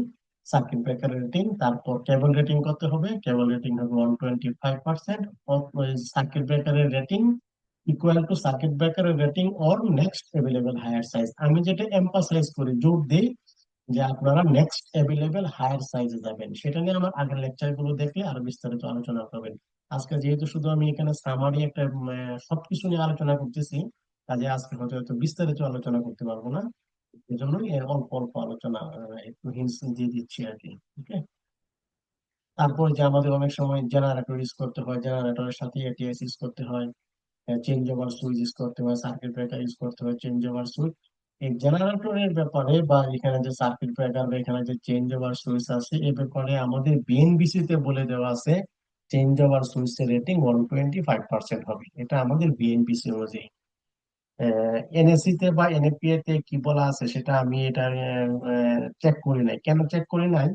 circuit breaker rating, তারপর কেবল রেটিং কত হবে, কেবল রেটিং হবে 125%, সার্কিট ব্রেকারের রেটিং ইকুয়াল টু সার্কিট ব্রেকারের rating or next available higher size. আমি যেটা এম্পাসাইজ করি, জোর দিই, যে আপনারা নেক্সট অ্যাভেলেবল হায়ার সাইজে যাবেন, সেটা নিয়ে আমার আগের লেকচার গুলো দেখলে আরো বিস্তারিত আলোচনা করবেন। আজকে যেহেতু শুধু আমি এখানে সামারি একটা সবকিছু নিয়ে আলোচনা করতেছি, কাজে আজকে হয়তো এত বিস্তারিত আলোচনা করতে পারবো না, এই জন্যই অল্প অল্প আলোচনা, একটু হিন্টস দিয়ে দিচ্ছি আর কি। ওকে, তারপর যে আমাদের অনেক সময় জেনারেটর ইউজ করতে হয়, জেনারেটরের সাথে এটিএস ইউজ করতে হয়, চেঞ্জ ওভার সুইচ ইউজ করতে হয়, সার্কিট ব্রেকার ইউজ করতে হয়, চেঞ্জ ওভার সুইচ। এই জেনারেটরের ব্যাপারে বা এখানে যে সার্কিট ব্রেকার বা এখানে যে চেঞ্জ ওভার সুইচ আছে, এ ব্যাপারে আমাদের বিএনবিসি তে বলে দেওয়া আছে চেঞ্জ ওভার সুইচের রেটিং 125% হবে, এটা আমাদের বিএনবিসি অনুযায়ী। এনএসসি তে বা এনএপিএ তে কি বলা আছে সেটা আমি এটা চেক করি নাই। কেন চেক করি নাই?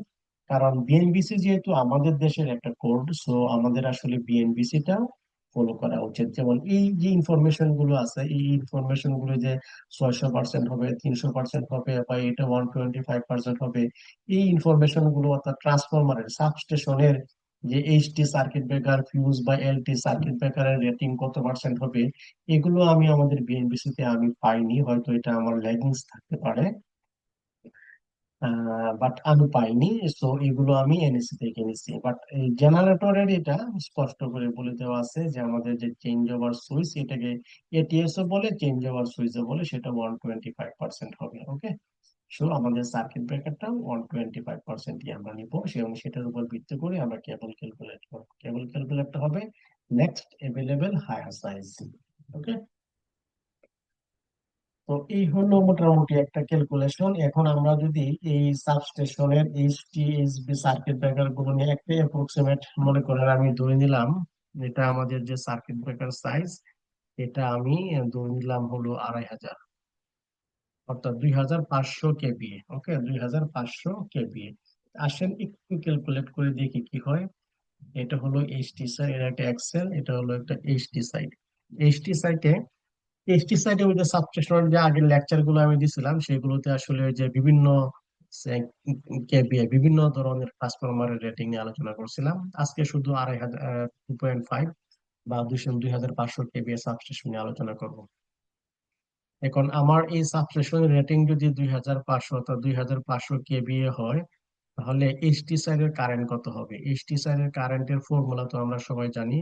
কারণ বিএনবিসি যেহেতু আমাদের দেশের একটা কোড, সো আমাদের আসলে বিএনবিসি টা ফলো করা উচিত। যেমন এই যে ইনফরমেশন গুলো আছে, এই ইনফরমেশন গুলো যে 600% হবে, 300% হবে, বা এটা 125% হবে, এই ইনফরমেশন গুলো অর্থাৎ ট্রান্সফরমারের সাবস্টেশনের যে এইচটি সার্কিট ব্রেকার, ফিউজ বা এলটি সার্কিট ব্রেকারের রেটিং কত পার্সেন্ট হবে, এগুলো আমি আমাদের বিএনবিসি তে আমি পাইনি, হয়তো এটা আমার ল্যাগিংস থাকতে পারে। বাট আমি পাইনি। সো এগুলো আমি এনএসি থেকে নিছি। বাট এই জেনারেটরের এটা স্পষ্ট করে বলে দেওয়া আছে যে আমাদের যে চেঞ্জ ওভার সুইচ, এটাকে এটিএস ও বলে, চেঞ্জ ওভার সুইচ ও বলে, সেটা 125% হবে। ওকে, সো আমাদের সার্কিট ব্রেকারটা 125%ই আমরা নিবো, এবং সেটার উপর ভিত্তি করে আমরা কেবল ক্যালকুলেট করবো। কেবল ক্যালকুলেটটা হবে নেক্সট এভেলেবেল হায়ার সাইজ। ওকে, তো এই হলো মোটামুটি একটা ক্যালকুলেশন। এখন আমরা যদি এই সাবস্টেশনের এইচটি এইচবি সার্কিট ব্রেকার গুলো নিয়ে একটা অ্যাপ্রক্সিমেট মনে করেন, আমি ধরে নিলাম এটা আমাদের যে সার্কিট ব্রেকার সাইজ, এটা আমি ধরে নিলাম হলো 2500, অর্থাৎ 2500 কেবিএ। ওকে, 2500 কেবিএ। আসেন একটু ক্যালকুলেট করে দেখি কি হয়। এটা হলো এইচটি সাইড, এটা একটা এক্সেল, এটা হলো একটা এইচটি সাইড। এইচটি সাইডে পেস্টিসাইডে ওই যে সাবস্টেশনের যে আগের লেকচার গুলো আমি দিছিলাম, সেগুলোতে আসলে ওই যে বিভিন্ন কেবিএ, বিভিন্ন ধরনের ট্রান্সফরমারের রেটিং নিয়ে আলোচনা করছিলাম। আজকে শুধু 2500, 2.5 বা 2500 কেবিএ সাবস্টেশন নিয়ে আলোচনা করব। এখন আমার এই সাবস্টেশনের রেটিং যদি 2500 অথবা 2500 কেবিএ হয়, তাহলে এইচটি সাইডের কারেন্ট কত হবে? এইচটি সাইডের কারেন্টের ফর্মুলা তো আমরা সবাই জানি।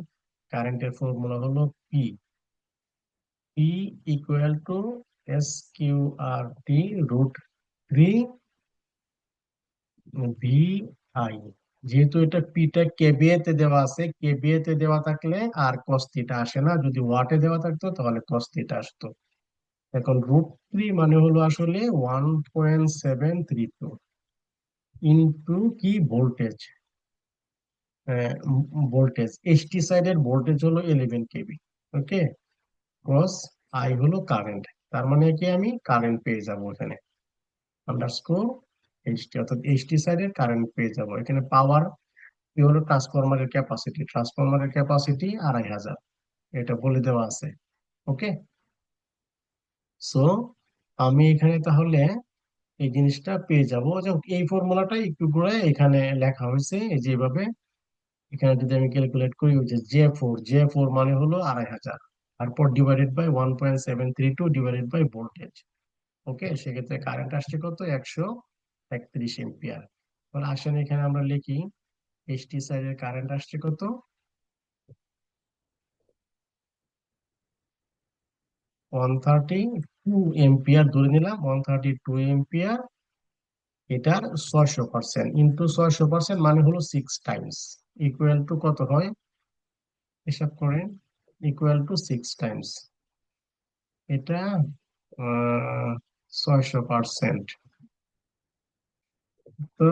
কারেন্টের ফর্মুলা হলো P, P equal to SQRT root 3 V I. যেহেতু এটা পিটা কেবিএ তে দেওয়া আছে, কেবিএ তে দেওয়া থাকলে আর কস থিটা আসে না, যদি ওয়াটে দেওয়া থাকতো তাহলে কস থিটা আসতো। এখন রুট 3 মানে হলো আসলে 1.732 ইন্টু কি ভোল্টেজ, ভোল্টেজ এইচটি সাইডের ভোল্টেজ হলো 11 কেভি। ওকে, ক্রস আই হলো কারেন্ট। তার মানে কি আমি কারেন্ট পেয়ে যাবো এখানে, আন্ডারস্কোর এইচটি, অর্থাৎ এইচটি সাইডের কারেন্ট পেয়ে যাব এখানে। পাওয়ার কি হলো, ট্রান্সফরমারের ক্যাপাসিটি, ট্রান্সফরমারের ক্যাপাসিটি 2500, এটা বলে দেওয়া আছে। ওকে, সো আমি এখানে তাহলে এই জিনিসটা পেয়ে যাব। এই ফর্মুলাটা একটু করে এখানে লেখা হয়েছে এই যেভাবে। এখানে যদি আমি ক্যালকুলেট করি, ওই যে জে ফোর মানে হলো 2500, তারপর divided by 1.732 divided by voltage. Okay, সেক্ষেত্রে কারেন্ট আসছে কত, 131 এম্পিয়ার। তাহলে আসেন এখানে আমরা লিখি এইচটি সাইডের কারেন্ট আসছে কত, 132 এম্পিয়ার ধরে নিলাম, 132 এম্পিয়ার। এটার 600% ইন্টু 600% মানে হলো 6 টাইমস, ইকুয়াল টু কত হয় হিসাব করেন, ইকুয়াল টু 6 টাইমস। এটা 600%, তো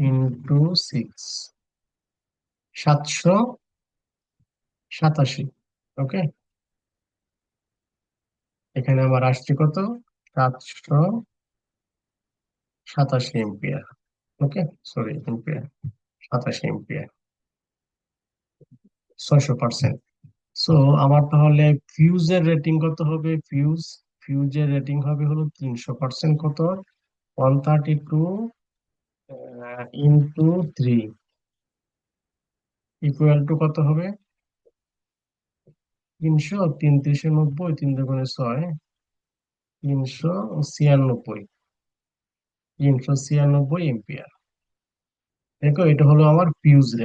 ইন্টু 6, 787। ওকে, এখানে আমার আসছে কত, 787 এম্পিয়ার। ওকে, সরি এম্পিয়ার, 87 এম্পিয়ার, 600%। সো আমার তাহলে ফিউজের রেটিং কত হবে, ফিউজের রেটিং হবে হলো 300%, কত, 132 ইন্টু 3 ইকুয়াল টু কত হবে, 300, 390, 3 × 6, 396, 396 এম্পিয়ার। দেখো, এটা হলো আমার ফিউজের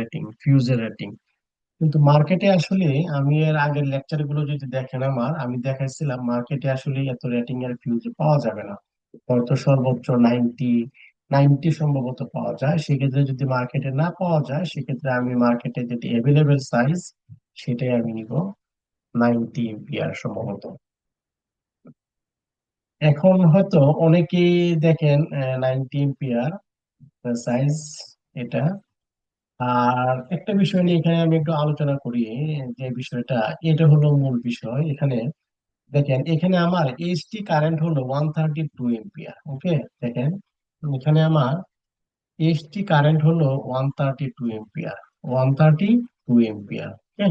রেটিং। কিন্তু মার্কেটে আসলে, আমি এর আগের লেকচার গুলো যদি দেখেন আমার, আমি দেখাইছিলাম মার্কেটে আসলে এত রেটিং এর ফিউজ পাওয়া যাবে না। হয়তো সর্বোচ্চ 90 সম্ভবত পাওয়া যায়। সেক্ষেত্রে যদি মার্কেটে না পাওয়া যায়, সেক্ষেত্রে আমি মার্কেটে যেটি অ্যাভেলেবেল সাইজ, সেটাই আমি নিব, 90 এম্পিয়ার সম্ভবত। এখন হয়তো অনেকেই দেখেন 90 এম্পিয়ার সাইজ এটা। আর একটা বিষয় নিয়ে এখানে আমি একটু আলোচনা করি, যে বিষয়টা, এটা হলো মূল বিষয় এখানে। দেখেন, এখানে আমার এইচটি কারেন্ট হলো 132 এম্পিয়ার। ওকে, দেখেন এখানে আমার এইচটি কারেন্ট হলো 132 এম্পিয়ার, 132 এম্পিয়ার। ওকে,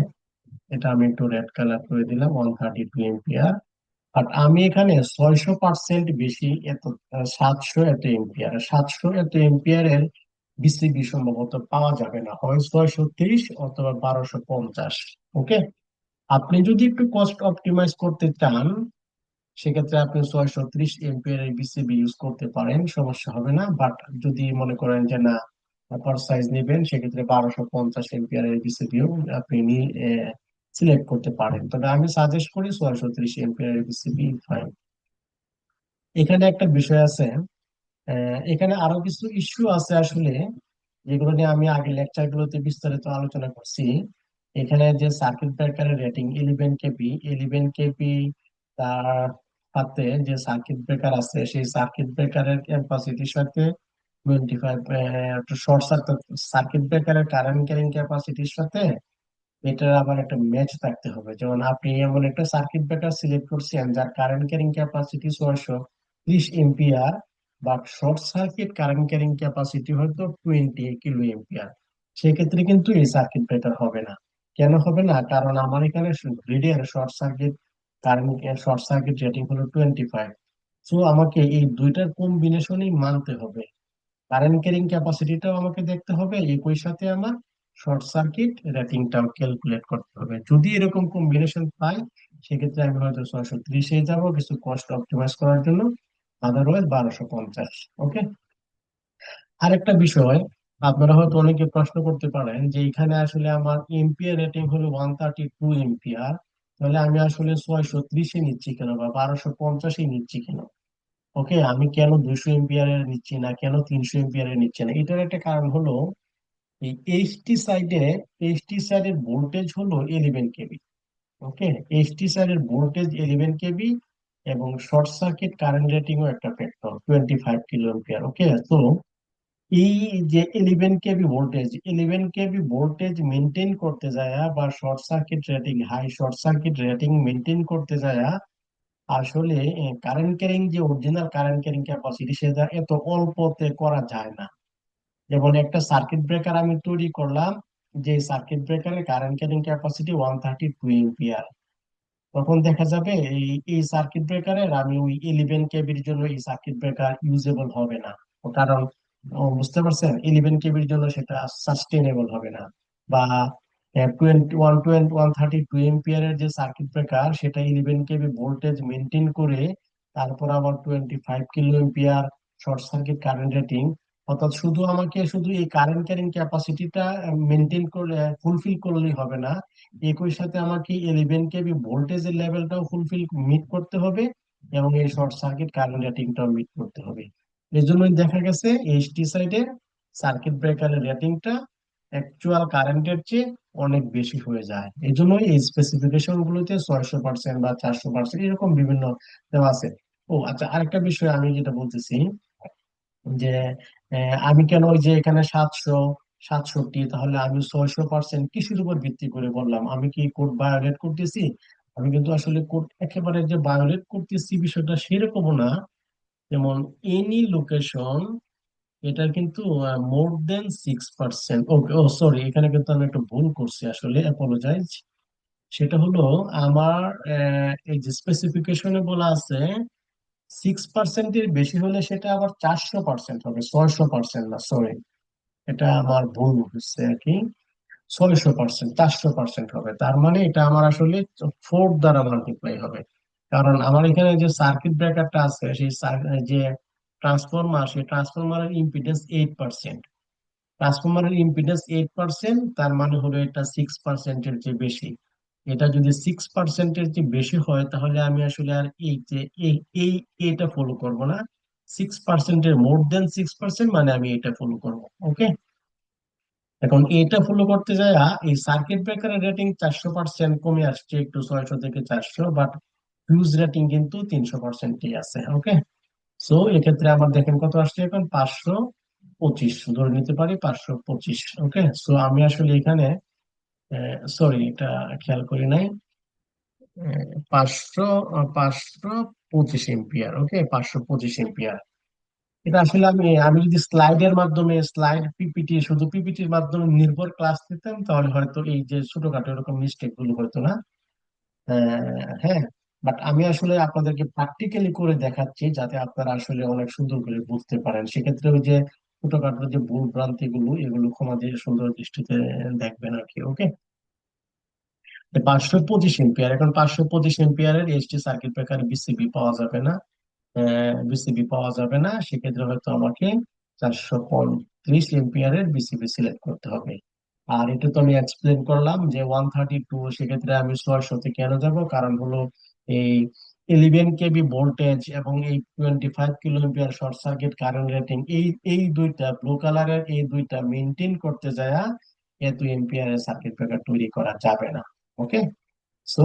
এটা আমি একটু রেড কালার করে দিলাম, 132 এম্পিয়ার। আর আমি এখানে 600% বেশি, এত 700 এত এম্পিয়ার, 700 এত এম্পিয়ারের বিসিবি সম্ভবত পাওয়া যাবে না, হয় 630 অথবা 1250। ওকে, আপনি যদি একটু কস্ট অপটিমাইজ করতে চান, সেক্ষেত্রে আপনি 630 এর বিসিবি ইউজ করতে পারেন, সমস্যা হবে না। বাট যদি মনে করেন যে না আপার সাইজ নেবেন, সেক্ষেত্রে 1250 এর বিসিবিও আপনি সিলেক্ট করতে পারেন, তবে আমি সাজেস্ট করি 630 এর বিসিবি ফাইন। এখানে একটা বিষয় আছে, এখানে আরো কিছু ইস্যু আছে আসলে, যেগুলো নিয়ে আমি আগে লেকচার গুলোতে বিস্তারিত আলোচনা করছি। এখানে যে সার্কিট ব্রেকারের রেটিং 11 কেবি, 11 কেবি, তার সাথে যে সার্কিট ব্রেকার আছে সেই সার্কিট ব্রেকারের ক্যাপাসিটির সাথে 25 শর্ট সার্কিট সার্কিট ব্রেকারের কারেন্ট ক্যারিং ক্যাপাসিটির সাথে এটার আবার একটা ম্যাচ থাকতে হবে। যেমন আপনি এমন একটা সার্কিট ব্রেকার সিলেক্ট করছেন যার current carrying capacity 630 ampere, but short circuit current carrying capacity হয়তো 20 কিলো এম্পিয়ার, সেক্ষেত্রে কিন্তু এই সার্কিট ব্রেকার হবে না। কেন হবে না? কারণ আমার এখানে গ্রিডের শর্ট সার্কিট রেটিং হলো 25। সো আমাকে এই দুইটার কম্বিনেশনই মানতে হবে, কারেন্ট ক্যারিং ক্যাপাসিটিটাও আমাকে দেখতে হবে, একই সাথে আমার শর্ট সার্কিট রেটিংটাও ক্যালকুলেট করতে হবে। যদি এরকম কম্বিনেশন পাই, সেক্ষেত্রে আমি হয়তো 630-এ যাবো কিছু কস্ট অপটিমাইজ করার জন্য, আদারওয়াইজ 1250। ওকে। আরেকটা বিষয়, আপনারা হয়তো অনেকে প্রশ্ন করতে পারেন যে এখানে আসলে আমার এম্পিয়ার রেটিং হলো 132 এম্পিয়ার, তাহলে আমি আসলে 630-এ নিচ্ছি কেন বা 1250-এ নিচ্ছি কেন? ওকে, আমি কেন 200 এম্পিয়ারের নিচ্ছি না, কেন 300 এম্পিয়ারের নিচ্ছি না? এটার একটা কারণ হলো এই এইচটি সাইডের ভোল্টেজ হলো 11 কেবি। ওকে, এইচটি সাইডের ভোল্টেজ 11 কেবি, এবং শর্ট সার্কিট কারেন্ট রেটিংও একটা ফ্যাক্টর 25 কিলো এম্পিয়ার। ওকে, তো এই যে 11 কেবি ভোল্টেজ মেনটেন করতে যায় বা high short circuit rating maintain করতে যায়, আসলে কারেন্ট ক্যারিং যে অরিজিনাল কারেন্ট ক্যারিং ক্যাপাসিটি সেটা এত অল্পতে করা যায় না। যেমন একটা সার্কিট ব্রেকার আমি তৈরি করলাম, যে সার্কিট ব্রেকারের কারেন্ট ক্যারিং ক্যাপাসিটি 132 এম্পিয়ার, তখন দেখা যাবে এই এই সার্কিট ব্রেকারের আমি ওই 11 কেবির জন্য এই সার্কিট ব্রেকার ইউজেবল হবে না। কারণ বুঝতে পারছেন, 11 কেবির জন্য সেটা সাস্টেনেবল হবে না। বা 132 এম্পিয়ারের যে সার্কিট ব্রেকার সেটা 11 কেবি ভোল্টেজ মেনটেন করে, তারপর আবার 25 kilo ampere short circuit current rating, অর্থাৎ শুধু এই কারেন্ট ক্যারিং ক্যাপাসিটিটা মেনটেন করলে ফুলফিল করলেই হবে না, একই সাথে আমাকে 11 কেবি ভোল্টেজের লেভেলটাও ফুলফিল মিট করতে হবে, এবং এই শর্ট সার্কিট কারেন্ট রেটিংটাও মিট করতে হবে। এই জন্যই দেখা গেছে এইচটি সাইডে সার্কিট ব্রেকারের রেটিংটা অ্যাকচুয়াল কারেন্টের চেয়ে অনেক বেশি হয়ে যায়। এই জন্যই এই স্পেসিফিকেশন গুলোতে 600% বা 400% এরকম বিভিন্ন দেওয়া আছে। ও আচ্ছা, আরেকটা বিষয় আমি যেটা বলতেছি যে আমি কেন ওই যে এখানে 767, তাহলে আমি 600% কিসের উপর ভিত্তি করে বললাম? আমি কি কোড ভায়োলেট করতেছি? আমি কিন্তু আসলে কোড একেবারে যে ভায়োলেট করতেছি বিষয়টা সেরকমও না। যেমন এনি লোকেশন, এটা কিন্তু মোর দেন 6%। ওকে, ও সরি, এখানে কিন্তু আমি একটা ভুল করছি, আসলে অ্যাপোলোজাইজ। সেটা হলো আমার এই যে স্পেসিফিকেশনে বলা আছে 6%-এর বেশি হলে সেটা আবার 400% হবে, 600% না, সরি, এটা আমার ভুল হচ্ছে আর কি। 600%, 400% হবে, তার মানে এটা আমার আসলে 4 দ্বারা মাল্টিপ্লাই হবে। কারণ আমার এখানে যে সার্কিট ব্রেকারটা আছে যে সেই ট্রান্সফরমারের ইম্পিডেন্স 8%। তার মানে হলো এটা 6%-এর যে বেশি। এটা যদি 6%-এর যে বেশি হয়, তাহলে আমি আসলে আর এই যে এই এই এটা ফলো করব না। 6%-এর মোর দেন 6% মানে আমি এটা ফলো করব। ওকে, এখন এটা ফলো করতে যায় এই সার্কিট ব্রেকারের রেটিং 400% কমে আসছে একটু, 600 থেকে 400, বাট ফিউজ রেটিং কিন্তু 300%-ই আছে। ওকে, সো এক্ষেত্রে আমার দেখেন কত আসছে এখন, 525 ধরে নিতে পারি, 525। ওকে, সো আমি আসলে এখানে সরি, এটা খেয়াল করি নাই। 525 এম্পিয়ার। ওকে, 525 এম্পিয়ার। এটা আসলে আমি আমি যদি স্লাইডের মাধ্যমে শুধু পিপিটির মাধ্যমে নির্ভর ক্লাস নিতাম, তাহলে হয়তো এই যে ছোটখাটো এরকম মিস্টেক গুলো হতো না। হ্যাঁ, বাট আমি আসলে আপনাদেরকে প্র্যাকটিক্যালি করে দেখাচ্ছি যাতে আপনারা আসলে অনেক সুন্দর করে বুঝতে পারেন। সেক্ষেত্রে ওই যে ছোটখাটো যে ভুল ভ্রান্তি গুলো, এগুলো ক্ষমা দিয়ে সুন্দর দৃষ্টিতে দেখবেন আর কি। ওকে, 525 এম্পিয়ার, এখন 525 এম্পিয়ারের এইচটি সার্কিট ব্রেকার বিসিবি পাওয়া যাবে না। বিসিবি পাওয়া যাবে না, সেক্ষেত্রে হয়তো আমাকে 435 এম্পিয়ারের বিসিবি সিলেক্ট করতে হবে। আর এটা তো আমি এক্সপ্লেন করলাম যে 132, সেক্ষেত্রে আমি 600-তে কেন যাব, কারণ হলো এই 11 কেবি ভোল্টেজ এবং এই 25 kilo ampere short circuit current rating, এই এই দুইটা ব্লু কালারের এই দুইটা মেনটেন করতে যায় এত এম্পিয়ারের সার্কিট ব্রেকার তৈরি করা যাবে না। ওকে, সো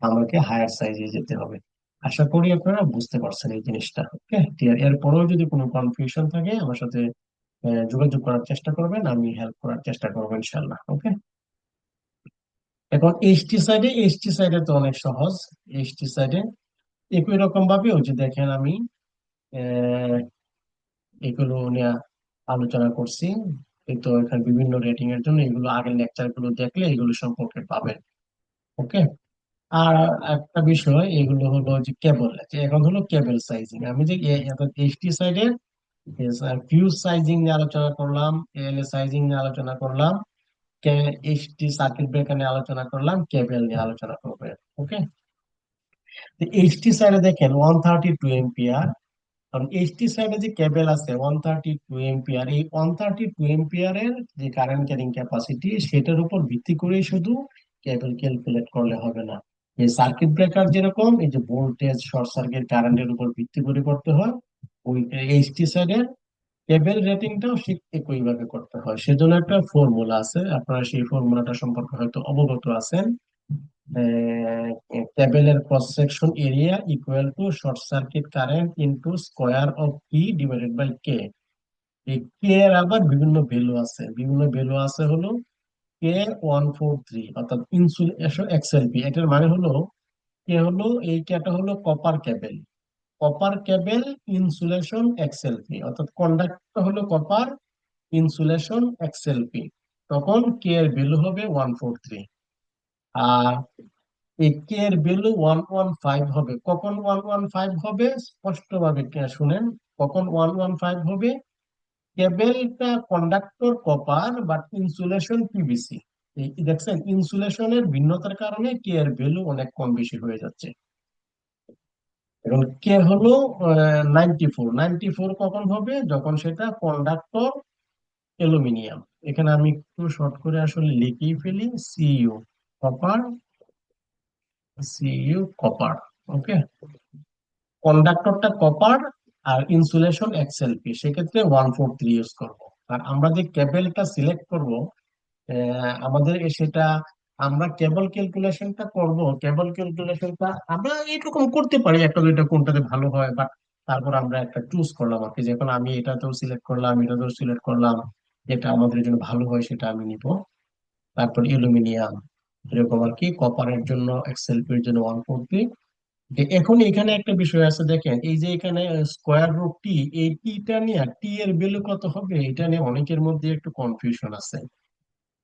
আমাকে হায়ার সাইজে যেতে হবে। আশা করি আপনারা বুঝতে পারছেন এই জিনিসটা। ওকে, এরপরেও যদি কোনো কনফিউশন থাকে আমার সাথে যোগাযোগ করার চেষ্টা করবেন, আমি হেল্প করার চেষ্টা করবো ইনশাল্লাহ। ওকে, এখন এইচটি সাইডে তো অনেক সহজ। এইচটি সাইডে একই রকম ভাবে ওই যে দেখেন আমি আহ, এগুলো নিয়ে আলোচনা করছি। এই তো এখানে বিভিন্ন রেটিং এর জন্য এগুলো আগের লেকচার গুলো দেখলে এগুলো সম্পর্কে পাবেন। ওকে, আর একটা বিষয় এগুলো হলো যে কেবল, এখন হলো কেবল সাইজিং। আমি যে এইচটি সাইডে ফিউজ সাইজিং নিয়ে আলোচনা করলাম, এএলএ সাইজিং নিয়ে আলোচনা করলাম, এইচটি সার্কিট ব্রেকার নিয়ে আলোচনা করলাম, কেবল নিয়ে আলোচনা করবে। ওকে, এইচটি সাইডে দেখেন 132 এম্পিয়ার, কারণ এইচটি সাইডে যে কেবল আছে 132 এম্পিয়ার, এই 132 এম্পিয়ারের যে কারেন্ট ক্যারিং ক্যাপাসিটি সেটার উপর ভিত্তি করে শুধু কেবল ক্যালকুলেট করলে হবে না। এই সার্কিট ব্রেকার যেরকম এই যে ভোল্টেজ শর্ট সার্কিট কারেন্টের উপর ভিত্তি করে করতে হয়, ওই এইচটি সাইডের কেবল রেটিংটাও ঠিক একই ভাবে করতে হয়। সেজন্য একটা ফর্মুলা আছে, আপনারা সেই ফর্মুলাটা সম্পর্কে হয়তো অবগত আছেন। কেবলের cross section area equal to short circuit current into square of P divided by K. এই কে এর আবার বিভিন্ন ভ্যালু আছে হলো K143, অর্থাৎ ইনসুলেশন এক্সএলপি। এটার মানে হলো কে হলো এই কেটা হলো কপার কেবল, কপার কেবল ইনসুলেশন এক্সএলপি, অর্থাৎ কন্ডাক্টর হলো কপার, ইনসুলেশন এক্সএলপি, তখন কে এর ভ্যালু হবে 143। আর এই কে এর ভ্যালু 115 হবে। কখন 115 হবে স্পষ্ট ভাবে শুনেন, কখন 115 হবে, কেবলটা conductor copper but insulation PVC. এই দেখছেন ইনসুলেশনের ভিন্নতার কারণে কে এর ভ্যালু অনেক কম বেশি হয়ে যাচ্ছে। এখন কে হলো 94, কখন হবে, যখন সেটা কন্ডাক্টর অ্যালুমিনিয়াম। এখানে আমি একটু শর্ট করে আসলে লিখেই ফেলি, সিইউ কপার, সিইউ কপার। ওকে, কন্ডাক্টরটা কপার আর ইনসুলেশন এক্সএলপি, সেক্ষেত্রে 143 ইউজ করব। আর আমরা যে কেবলটা সিলেক্ট করব আমাদের সেটা আমরা কেবল ক্যালকুলেশনটা আমরা এরকম করতে পারি, একটা দুইটা কোনটাতে ভালো হয়, বাট তারপর আমরা একটা চুজ করলাম আর কি, যখন আমি এটাতেও সিলেক্ট করলাম এটাতেও সিলেক্ট করলাম, যেটা আমাদের জন্য ভালো হয় সেটা আমি নিব। তারপর অ্যালুমিনিয়াম এরকম আর কি, কপারের জন্য এক্সএলপি এর জন্য 143। এখন এখানে একটা বিষয় আছে, দেখেন এই যে এখানে স্কোয়ার রুট টি, এই টিটা নিয়ে টি এর ভ্যালু কত হবে এটা নিয়ে অনেকের মধ্যে একটু কনফিউশন আছে।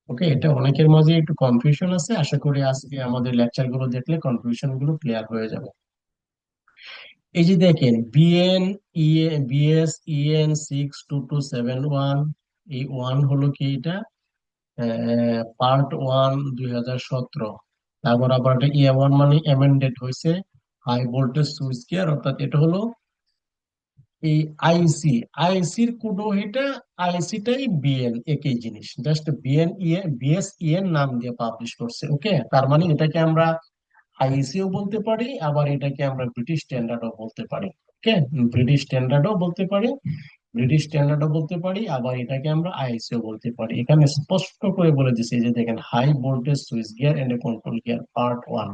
ওকে, এটা অনেকের মাঝে একটু কনফিউশন আছে, আশা করি আজকে আমাদের লেকচার গুলো দেখলে কনফিউশন গুলো ক্লিয়ার হয়ে যাবে। এই যে দেখেন BS EN 6227 1, এই ওয়ান হলো কি এটা পার্ট 1 2017। তারপর আবার এটা E1 মানে অ্যামেন্ডেড হয়েছে, হাই ভোল্টেজ সুইচ গিয়ার, অর্থাৎ এটা হলো এই আইসি, আইসির কোডও এটা, আইসিটাই বিএন, একই জিনিস, জাস্ট বিএস ইএন নাম দিয়ে পাবলিশ করছে। ওকে, তার মানে এটাকে আমরা আইসিও বলতে পারি, আবার এটাকে আমরা ব্রিটিশ স্ট্যান্ডার্ডও বলতে পারি। ওকে, ব্রিটিশ স্ট্যান্ডার্ডও বলতে পারি, আবার এটাকে আমরা আইসিও বলতে পারি। এখানে স্পষ্ট করে বলে দিছে, এই যে দেখেন high voltage switch gear and control gear part 1।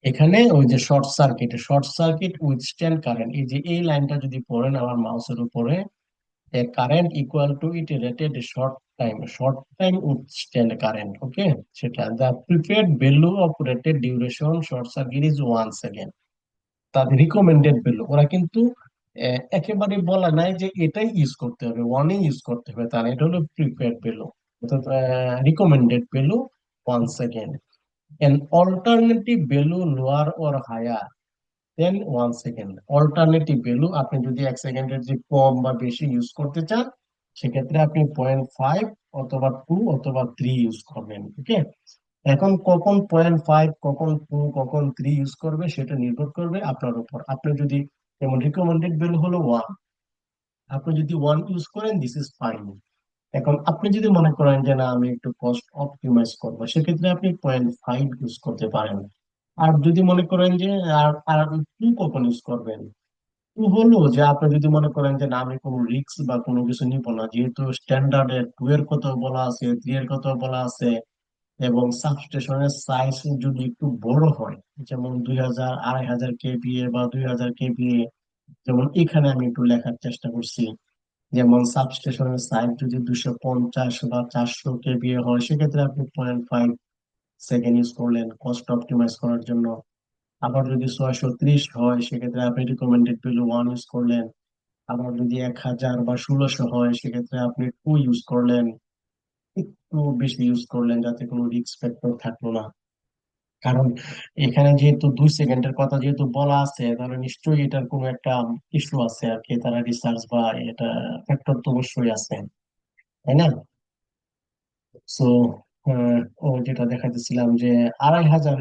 এখানে ওই যে শর্ট সার্কিট উইথস্ট্যান্ড কারেন্ট, এই যে এই লাইনটা যদি পড়েন আমার মাউসের উপরে, A current equal to it rated short time withstand current. Okay, সেটা the prepared value of rated duration short circuit is 1 second. তাদের রিকমেন্ডেড ভ্যালু, ওরা কিন্তু একেবারে বলা নাই যে এটাই ইউজ করতে হবে, ওয়ানই ইউজ করতে হবে, তার এটা হলো প্রিপেয়ার্ড ভ্যালু, অর্থাৎ recommended value 1 second. an alternative value lower or higher then 1 second. Alternative value আপনি যদি 1 সেকেন্ডের যে কম বা বেশি ইউজ করতে চান, সেক্ষেত্রে আপনি 0.5 অথবা 2 অথবা 3 ইউজ করবেন। ওকে, এখন কখন 0.5, কখন 2, কখন 3 ইউজ করবে সেটা নির্ভর করবে আপনার উপর। আপনি যদি, যেমন রিকমেন্ডেড ভ্যালু হলো 1, আপনি যদি 1 ইউজ করেন, দিস ইজ ফাইন। এখন আপনি যদি মনে করেন যে না আমি একটু কস্ট অপটিমাইজ করবো, সেক্ষেত্রে আপনি 0.5 ইউজ করতে পারেন। আর যদি মনে করেন যে আর আর 2 কখন ইউজ করবেন, 2 হলো যে আপনি যদি মনে করেন যে না আমি কোনো রিস্ক বা কোনো কিছু নিব না, যেহেতু স্ট্যান্ডার্ডে 2 এর কথা বলা আছে, 3 এর কথা বলা আছে, এবং সাবস্টেশনের সাইজ যদি একটু বড় হয়, যেমন 2000, 2500 কেভিএ বা 2000 কেভিএ, যেমন এখানে আমি একটু লেখার চেষ্টা করছি, যেমন সাবস্টেশনের সাইজ যদি 250 বা 400 কেভিএ হয়, সেক্ষেত্রে আপনি 0.5 সেকেন্ড ইউজ করলেন কস্ট অপটিমাইজ করার জন্য। আবার যদি 630 হয়, সেক্ষেত্রে আপনি রিকমেন্ডেড ভ্যালু 1 ইউজ করলেন। আবার যদি 1000 বা 1600 হয়, সেক্ষেত্রে আপনি 2 ইউজ করলেন, একটু বেশি ইউজ করলেন, যাতে কোনো রিস্ক ফ্যাক্টর থাকলো না। কারণ এখানে যেহেতু 2 সেকেন্ডের কথা যেহেতু বলা আছে, তাহলে নিশ্চয়ই এটার কোনো একটা ইস্যু আছে আর কি, তারা রিসার্চ বা এটা ফ্যাক্টর তো অবশ্যই আছে, তাই না? সো ও যেটা দেখাতেছিলাম যে 2500,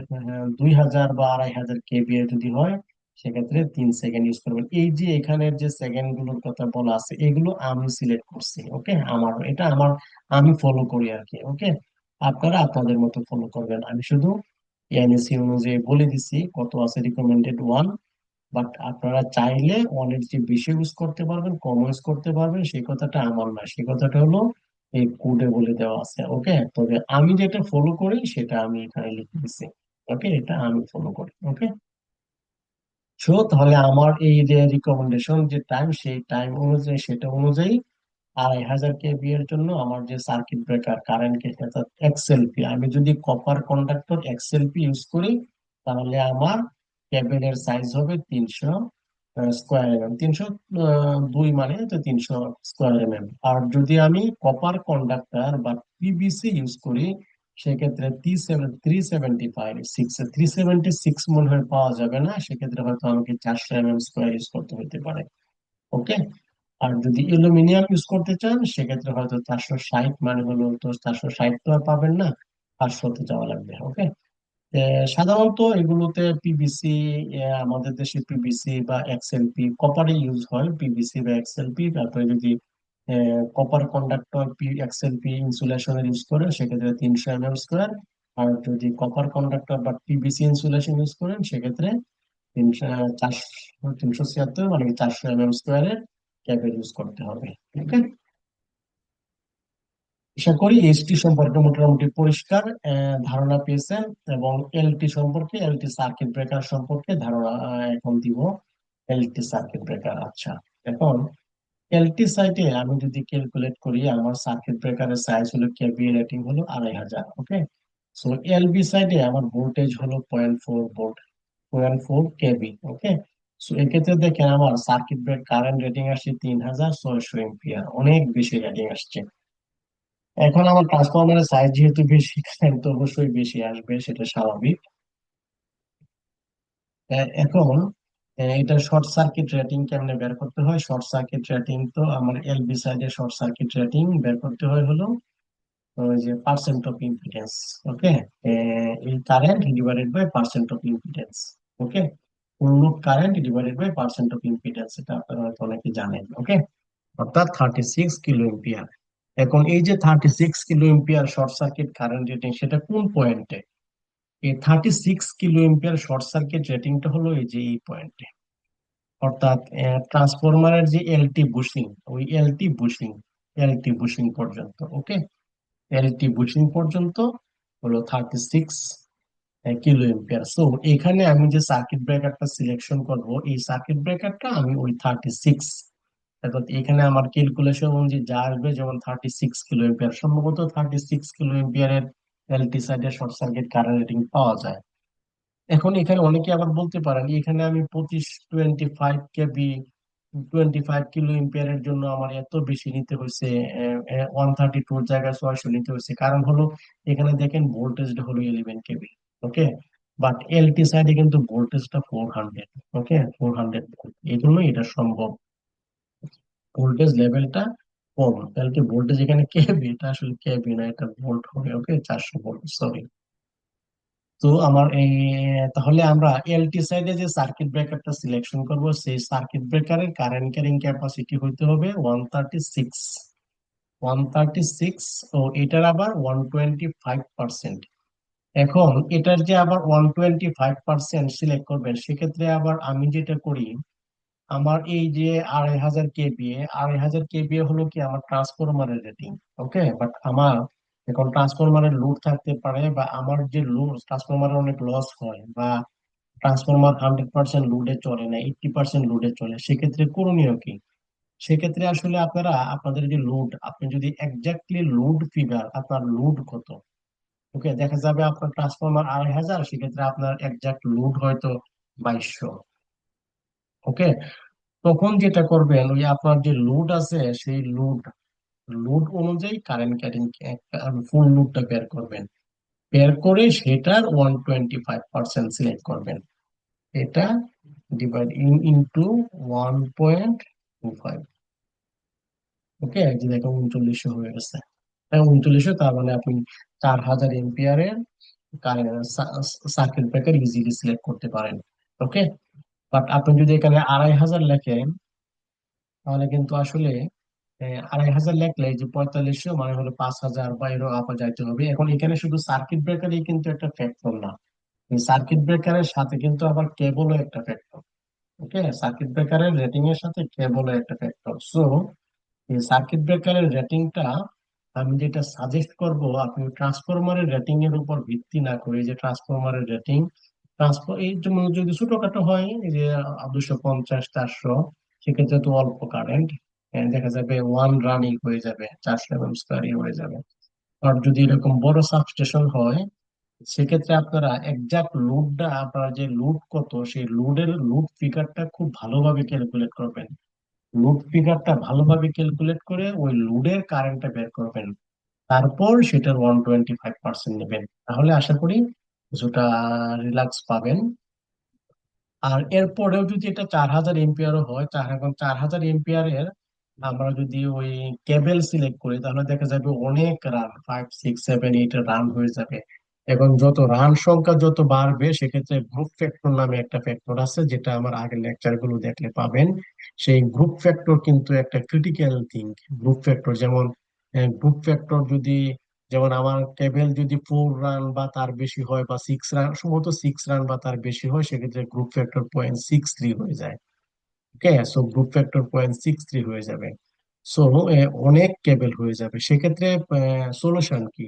2000 বা 2500 কেবিএ যদি হয়, সেক্ষেত্রে 3 সেকেন্ড ইউজ করবেন। এই যে এখানের যে সেকেন্ড গুলোর কথা বলা আছে, এগুলো আমি সিলেক্ট করছি, ওকে, আমার এটা আমার, আমি ফলো করি আর কি, ওকে। আপনারা আপনাদের মতো ফলো করবেন, আমি শুধু এনএসি অনুযায়ী বলে দিছি কত আছে রিকমেন্ডেড 1। বাট আপনারা চাইলে অনেক যে বেশি ইউজ করতে পারবেন, কম ইউজ করতে পারবেন, সেই কথাটা আমার না, সেই কথাটা হলো এই কোডে বলে দেওয়া আছে, ওকে। তবে আমি যেটা ফলো করি সেটা আমি এখানে লিখে দিচ্ছি, ওকে, এটা আমি ফলো করি, ওকে। সো তাহলে আমার এই যে রিকমেন্ডেশন যে টাইম, সেই টাইম অনুযায়ী, সেটা অনুযায়ী 2500 কেবি এর জন্য আমার যে সার্কিট ব্রেকার কারেন্ট অর্থাৎ এক্সএলপি, আমি যদি কপার কন্ডাক্টর এক্সএলপি ইউজ করি, তাহলে আমার কেবলের সাইজ হবে 300 স্কোয়ার এমএম। 302 মানে তো 300 স্কোয়ার এমএম। আর যদি আমি কপার কন্ডাক্টর বা পিভিসি ইউজ করি, সেক্ষেত্রে 376 মনে হয় পাওয়া যাবে না, সেক্ষেত্রে হয়তো আমাকে 400 mm স্কোয়ার ইউজ করতে হতে পারে, ওকে। আর যদি অ্যালুমিনিয়াম ইউজ করতে চান, সেক্ষেত্রে হয়তো 460, মানে হলো তো 460 তো আর পাবেন না, 500-তে যাওয়া লাগবে, ওকে। সাধারণত এগুলোতে পিভিসি, আমাদের দেশে পিভিসি বা এক্সএলপি, কপারে ইউজ হয় পিভিসি বা এক্সএলপি। তারপরে যদি কপার কন্ডাক্টর এক্সএলপি ইনসুলেশনের ইউজ করে, সেক্ষেত্রে 300 mm স্কোয়ার। আর যদি কপার কন্ডাক্টর বা পিভিসি ইনসুলেশন ইউজ করেন, সেক্ষেত্রে 376, মানে 400 mm স্কোয়ারের ক্যাবেল ইউজ করতে হবে, ওকে। আশা করি এসটি সম্পর্কে মোটামুটি পরিষ্কার ধারণা পেয়েছেন। এবং এলটি সম্পর্কে, এলটি সার্কিট ব্রেকার সম্পর্কে ধারণা এখন দিব। এলটি সার্কিট ব্রেকার, আচ্ছা। এখন এলটি সাইটে আমি যদি ক্যালকুলেট করি, আমার সার্কিট ব্রেকারের সাইজ হলো, কেভি রেটিং হলো 2500, ওকে। সো এলবি সাইডে আমার ভোল্টেজ হলো 0.4 ভোল্ট, 0.4 কেভি, ওকে। সো এক্ষেত্রে দেখেন আমার সার্কিট ব্রেক কারেন্ট রেটিং আসছে 3600 এম্পিয়ার, অনেক বেশি রেটিং আসছে। এখন আমার ট্রান্সফরমারের সাইজ যেহেতু বেশি, কারেন্ট তো অবশ্যই বেশি আসবে, সেটা স্বাভাবিক। এখন এটা শর্ট সার্কিট রেটিং কেমনে বের করতে হয়? শর্ট সার্কিট রেটিং তো আমার এলবি সাইডে শর্ট সার্কিট রেটিং বের করতে হয় হলো ওই যে পার্সেন্ট অফ ইম্পিডেন্স, ওকে। এই current divided by percent of impedance, okay. Full load current divided by percent of impedance, এটা আপনারা হয়তো অনেকে জানেন, ওকে। অর্থাৎ 36 কিলো এম্পিয়ার। এখন এই যে 36 kilo ampere short circuit current rating, সেটা কোন পয়েন্টে? এই 36 কিলো এম্পিয়ার শর্ট সার্কিট রেটিংটা হলো এই যে এই পয়েন্টে। অর্থাৎ ট্রান্সফরমারের যে এলটি বুশিং, ওই এলটি বুশিং পর্যন্ত, ওকে। এলটি বুশিং পর্যন্ত হলো 36 কিলো এম্পিয়ার। সো এখানে আমি যে সার্কিট ব্রেকারটা সিলেকশন করব, এই সার্কিট ব্রেকারটা আমি ওই 36, অর্থাৎ এখানে আমার ক্যালকুলেশন অনুযায়ী যা আসবে, যেমন 36 কিলো এম্পিয়ার, সম্ভবত 36 কিলো এম্পিয়ারের এলটি সাইডে শর্ট সার্কিট কারেন্ট রেটিং পাওয়া যায়। এখন এখানে অনেকে আবার বলতে পারেন, এখানে আমি 25 কেবি, 25 কিলো এম্পিয়ারের জন্য আমার এত বেশি নিতে হয়েছে, 132 জায়গায় 600 নিতে হয়েছে। কারণ হলো এখানে দেখেন ভোল্টেজটা হলো 11 কেবি, ওকে। বাট এলটি সাইডে কিন্তু ভোল্টেজটা 400, ওকে, 400 এই জন্য এটা সম্ভব, ভোল্টেজ লেভেলটা কম। তাহলে কি ভোল্টেজ এখানে কেবি, এটা আসলে কেবি না, এটা ভোল্ট হবে, ওকে, 400 ভোল্ট, সরি। তো আমার এই, তাহলে আমরা এলটি সাইডে যে সার্কিট ব্রেকারটা সিলেকশন করব, সেই সার্কিট ব্রেকারের কারেন্ট ক্যারিং ক্যাপাসিটি হইতে হবে 136, 136। ও এটার আবার 125%। এখন এটার যে আবার 125% সিলেক্ট করবেন, সেক্ষেত্রে আবার আমি যেটা করি, আমার এই যে 2500 কেভিএ, 2500 কেভিএ হলো কি আমার ট্রান্সফরমারের রেটিং। ওকে, বাট আমার এখন ট্রান্সফরমারের লোড থাকতে পারে, বা আমার যে লোড ট্রান্সফরমারের অনেক লস হয়, বা ট্রান্সফরমার 100% লোডে চলে না, 80% লোডে চলে, সেক্ষেত্রে করণীয় কি? সেক্ষেত্রে আসলে আপনারা আপনাদের যে লোড, আপনি যদি এক্স্যাক্টলি লোড ফিগার, আপনার লোড কত, ওকে, দেখা যাবে আপনার ট্রান্সফরমার 2500, সেক্ষেত্রে আপনার এক্সাক্ট লোড হয়তো 2200। ওকে, তখন যেটা করবেন, ওই আপনার যে লোড আছে সেই লোড, লোড অনুযায়ী কারেন্ট ক্যারিং ফুল লোডটা বের করবেন। বের করে সেটার 125% সিলেক্ট করবেন। এটা ডিভাইড ইনটু 1.25। ওকে, এই যে দেখো 3900 হয়ে গেছে। 3900, তার মানে আপনি 4000 এম্পিয়ারের সার্কিট ব্রেকার ইজিলি সিলেক্ট করতে পারেন। ওকে, বাট আপনি যদি এখানে 2500 লেখেন, তাহলে কিন্তু আসলে 2500 লেখলে এই যে 4500 মানে হলো 5000 বা এরও আপা যাইতে হবে। এখন এখানে শুধু সার্কিট ব্রেকারই কিন্তু একটা ফ্যাক্টর না, এই সার্কিট ব্রেকারের সাথে কিন্তু আবার কেবলও একটা ফ্যাক্টর। ওকে, সার্কিট ব্রেকারের রেটিং এর সাথে কেবলও একটা ফ্যাক্টর। সো এই সার্কিট ব্রেকারের রেটিংটা আমি যেটা সাজেস্ট করব, আপনি ট্রান্সফরমারের রেটিং এর উপর ভিত্তি না করে, যে ট্রান্সফরমারের রেটিং, এই যেমন যদি ছোটখাটো হয়, এই যে 250, 400, সেক্ষেত্রে তো অল্প কারেন্ট, দেখা যাবে ওয়ান রানিং হয়ে যাবে, 400 হয়ে যাবে। আর যদি এরকম বড় সাবস্টেশন হয়, সেক্ষেত্রে আপনারা এক্সাক্ট লোডটা, আপনার যে লোড কত, সেই লোডের লোড ফিগারটা খুব ভালোভাবে ক্যালকুলেট করবেন। লোড ফিগারটা ভালোভাবে ক্যালকুলেট করে ওই লোডের কারেন্টটা বের করবেন, তারপর সেটার 125% নেবেন। তাহলে আশা করি কিছুটা রিল্যাক্স পাবেন। আর এরপরেও যদি এটা 4000 এম্পিয়ারও হয়, এখন 4000 এম্পিয়ারের আমরা যদি ওই কেবল সিলেক্ট করি, তাহলে দেখা যাবে অনেক রান, 5, 6, 7, 8 রান হয়ে যাবে। এখন যত রান সংখ্যা যত বাড়বে, সেক্ষেত্রে গ্রুপ ফ্যাক্টর নামে একটা ফ্যাক্টর আছে, যেটা আমার আগের লেকচার গুলো দেখলে পাবেন। সেই গ্রুপ ফ্যাক্টর কিন্তু একটা ক্রিটিক্যাল থিং। গ্রুপ ফ্যাক্টর যেমন, গ্রুপ ফ্যাক্টর যদি, যেমন আমার কেবল যদি 4 রান বা তার বেশি হয়, বা 6 রান, সম্ভবত 6 রান বা তার বেশি হয়, সেক্ষেত্রে গ্রুপ ফ্যাক্টর 0.63 হয়ে যায়। ওকে, সো গ্রুপ ফ্যাক্টর 0.63 হয়ে যাবে। সো অনেক কেবল হয়ে যাবে, সেক্ষেত্রে সলিউশন কি?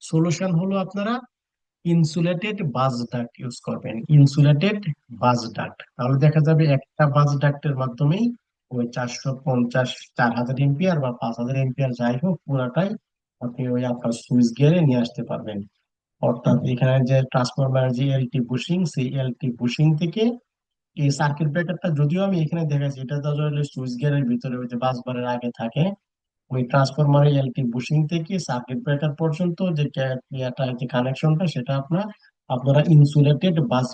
সলিউশন হলো আপনারা ইনসুলেটেড বাস ডাক্ট ইউজ করবেন, ইনসুলেটেড বাস ডাক্ট। তাহলে দেখা যাবে একটা বাস ডাক্টের মাধ্যমেই ওই 450, 4000 এম্পিয়ার বা 5000 এম্পিয়ার যাই হোক, পুরাটাই আপনি ওই আপনার সুইচ গিয়ারে নিয়ে আসতে পারবেন। অর্থাৎ এখানে যে ট্রান্সফরমার যে এলটি বুশিং, সেই এলটি বুশিং থেকে এই সার্কিট ব্রেকারটা, যদিও আমি এখানে দেখাচ্ছি, এটা তো আসলে সুইচ গিয়ারের ভিতরে ওই যে বাস বারের আগে থাকে, ওই ট্রান্সফরমারের এলটি বুশিং থেকে সার্কিট ব্রেকার পর্যন্ত যে ইয়াটা, যে কানেকশনটা, সেটা আপনারা ইনসুলেটেড বাস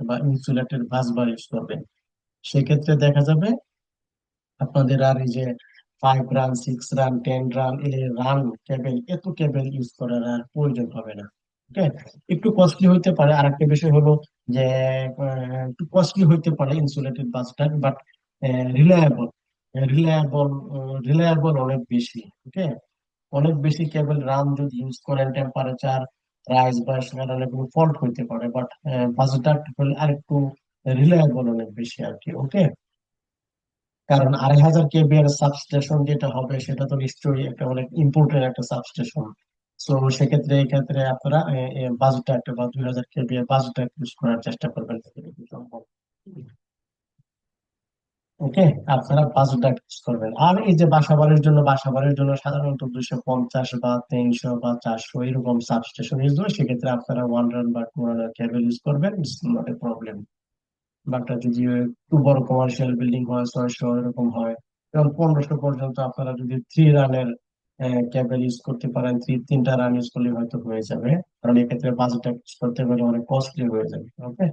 বা ইনসুলেটেড বাস বার ইউজ করবেন। সেক্ষেত্রে দেখা যাবে আপনাদের আর এই যে 5 রান, 6 রান, 10 রান, এই রান কেবল, এত কেবল ইউজ করার আর প্রয়োজন হবে না। ওকে, একটু কস্টলি হইতে পারে। আরেকটা বিষয় হলো যে একটু কস্টলি হইতে পারে ইনসুলেটেড বাসটা, বাট রিলায়েবল, রিলায়েবল রিলায়েবল অনেক বেশি। ওকে, অনেক বেশি কেবল রান যদি ইউজ করেন, টেম্পারেচার রাইজ বা সে কারণে কোনো ফল্ট হইতে পারে, বাট বাসটা হলে আরেকটু রিলায়েবল অনেক বেশি আর কি। ওকে, কারণ 2500 কেভি এর সাবস্টেশন যেটা হবে, সেটা তো নিশ্চয়ই একটা অনেক ইম্পর্টেন্ট একটা সাবস্টেশন। তো সেক্ষেত্রে এই ক্ষেত্রে আপনারা বাজেটটা একটা বা 2000 কেভি এর বাজেটটা ইউজ করার চেষ্টা করবেন যতটুকু সম্ভব। ওকে, আপনারা বাজেটটা ইউজ করবেন। আর এই যে বাসাবাড়ির জন্য সাধারণত 250 বা 300 বা 400 এরকম সাবস্টেশন ইউজ হয়, সেক্ষেত্রে আপনারা 1 রান বা 2 রানের কেবল ইউজ করবেন, নট এ প্রবলেম। বাট যদি একটু বড় কমার্শিয়াল বিল্ডিং হয়, 600 এরকম হয়, এবং 1500 পর্যন্ত, আপনারা যদি 3 রানের কেবল ইউজ করতে পারেন, 3টা রান ইউজ করলে হয়তো হয়ে যাবে। কারণ এক্ষেত্রে বাজেট করতে গেলে অনেক কস্টলি হয়ে যাবে। ওকে,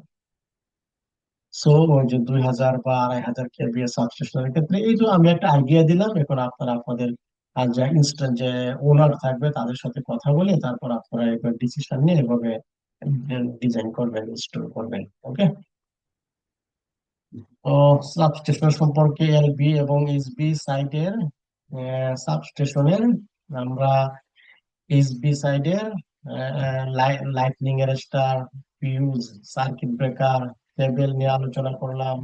সো ওই যে 2000 বা 2500 কেভি সাবস্টেশনের ক্ষেত্রে, এই যে আমি একটা আইডিয়া দিলাম, এখন আপনারা আপনাদের আর যে ইনস্ট্যান্ট যে ওনার থাকবে, তাদের সাথে কথা বলে তারপর আপনারা এবার ডিসিশন নিয়ে এভাবে ডিজাইন করবেন, স্টোর করবেন। ওকে। তো সাবস্টেশন সম্পর্কে, এলবি এবং এসবি সাইডের সাবস্টেশনের আমরা এসবি সাইডের lightning arrester, fuse, circuit breaker, cable নিয়ে আলোচনা করলাম,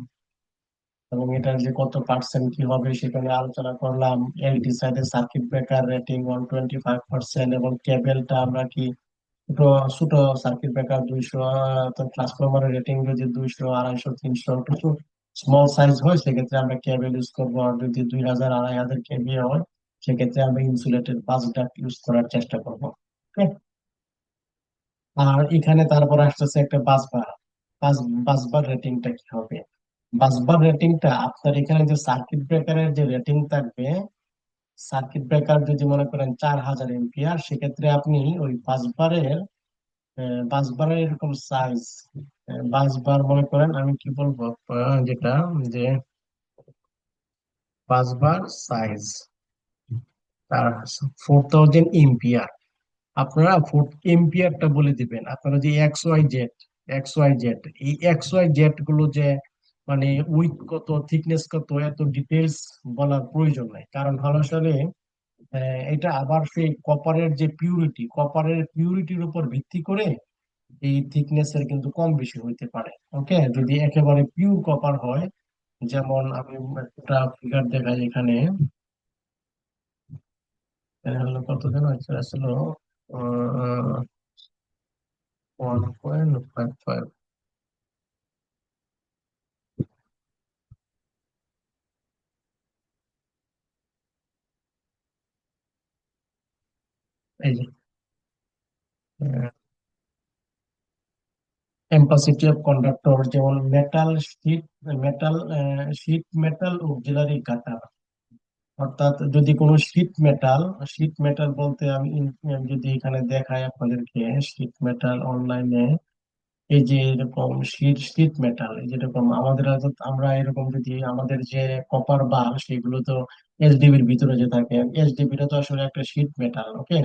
এবং এটার যে কত পার্সেন্ট কি হবে সেখানে আলোচনা করলাম। এলটি সাইডের সার্কিট ব্রেকার রেটিং 125%, এবং কেবলটা আমরা কি ছোট ছোট সার্কিট ব্রেকার 200, তো ট্রান্সফরমারের রেটিং যদি 200, 250, 300 কিছু স্মল সাইজ হয় সেক্ষেত্রে আমরা কেবল ইউজ করবো। আর যদি 2000, 2500 কেভি হয় সেক্ষেত্রে আমরা ইনসুলেটেড বাস ডাক্ট ইউজ করার চেষ্টা করবো। Okay? আর এখানে তারপর আসতেছে একটা বাসবার। বাস বাসবার রেটিংটা কি হবে? বাসবার রেটিংটা আপনার এখানে যে সার্কিট ব্রেকারের যে রেটিং থাকবে, সার্কিট ব্রেকার যদি মনে করেন 4000 এম্পিয়ার, সেক্ষেত্রে আপনি ওই বাসবারের বাসবারের এরকম সাইজ, বাসবার মনে করেন আমি কি বলবো, যেটা যে বাসবার সাইজ তার 4000 এম্পিয়ার, আপনারা ফুট এম্পিয়ারটা বলে দিবেন। আপনারা যে এক্স ওয়াই জেড এই এক্স ওয়াই জেড গুলো যে মানে উইথ কত, থিকনেস কত, এত ডিটেলস বলার প্রয়োজন নাই। কারণ হলো আসলে এটা আবার সেই কপারের পিউরিটির উপর ভিত্তি করে এই থিকনেস এর কিন্তু কম বেশি হইতে পারে। ওকে, যদি একেবারে পিওর কপার হয়, যেমন আমি একটা ফিগার দেখাই এখানে। হলো কত যেন আসলে 1.55, এই যে ক্যাপাসিটি অফ কন্ডাক্টর, যেমন মেটাল অক্সিলারি কাটা। অর্থাৎ যদি কোনো শীট মেটাল বলতে আমি যদি এখানে দেখাই আপনাদেরকে, শীট মেটাল অনলাইনে এই যে এরকম শীট শীট মেটাল, যেরকম আমাদের আমরা এরকম যদি আমাদের যে কপার বার সেগুলো তো এইচডিবির ভিতরে যে থাকে, এইচডিবিটা তো আসলে একটা শীট মেটাল। ওকে,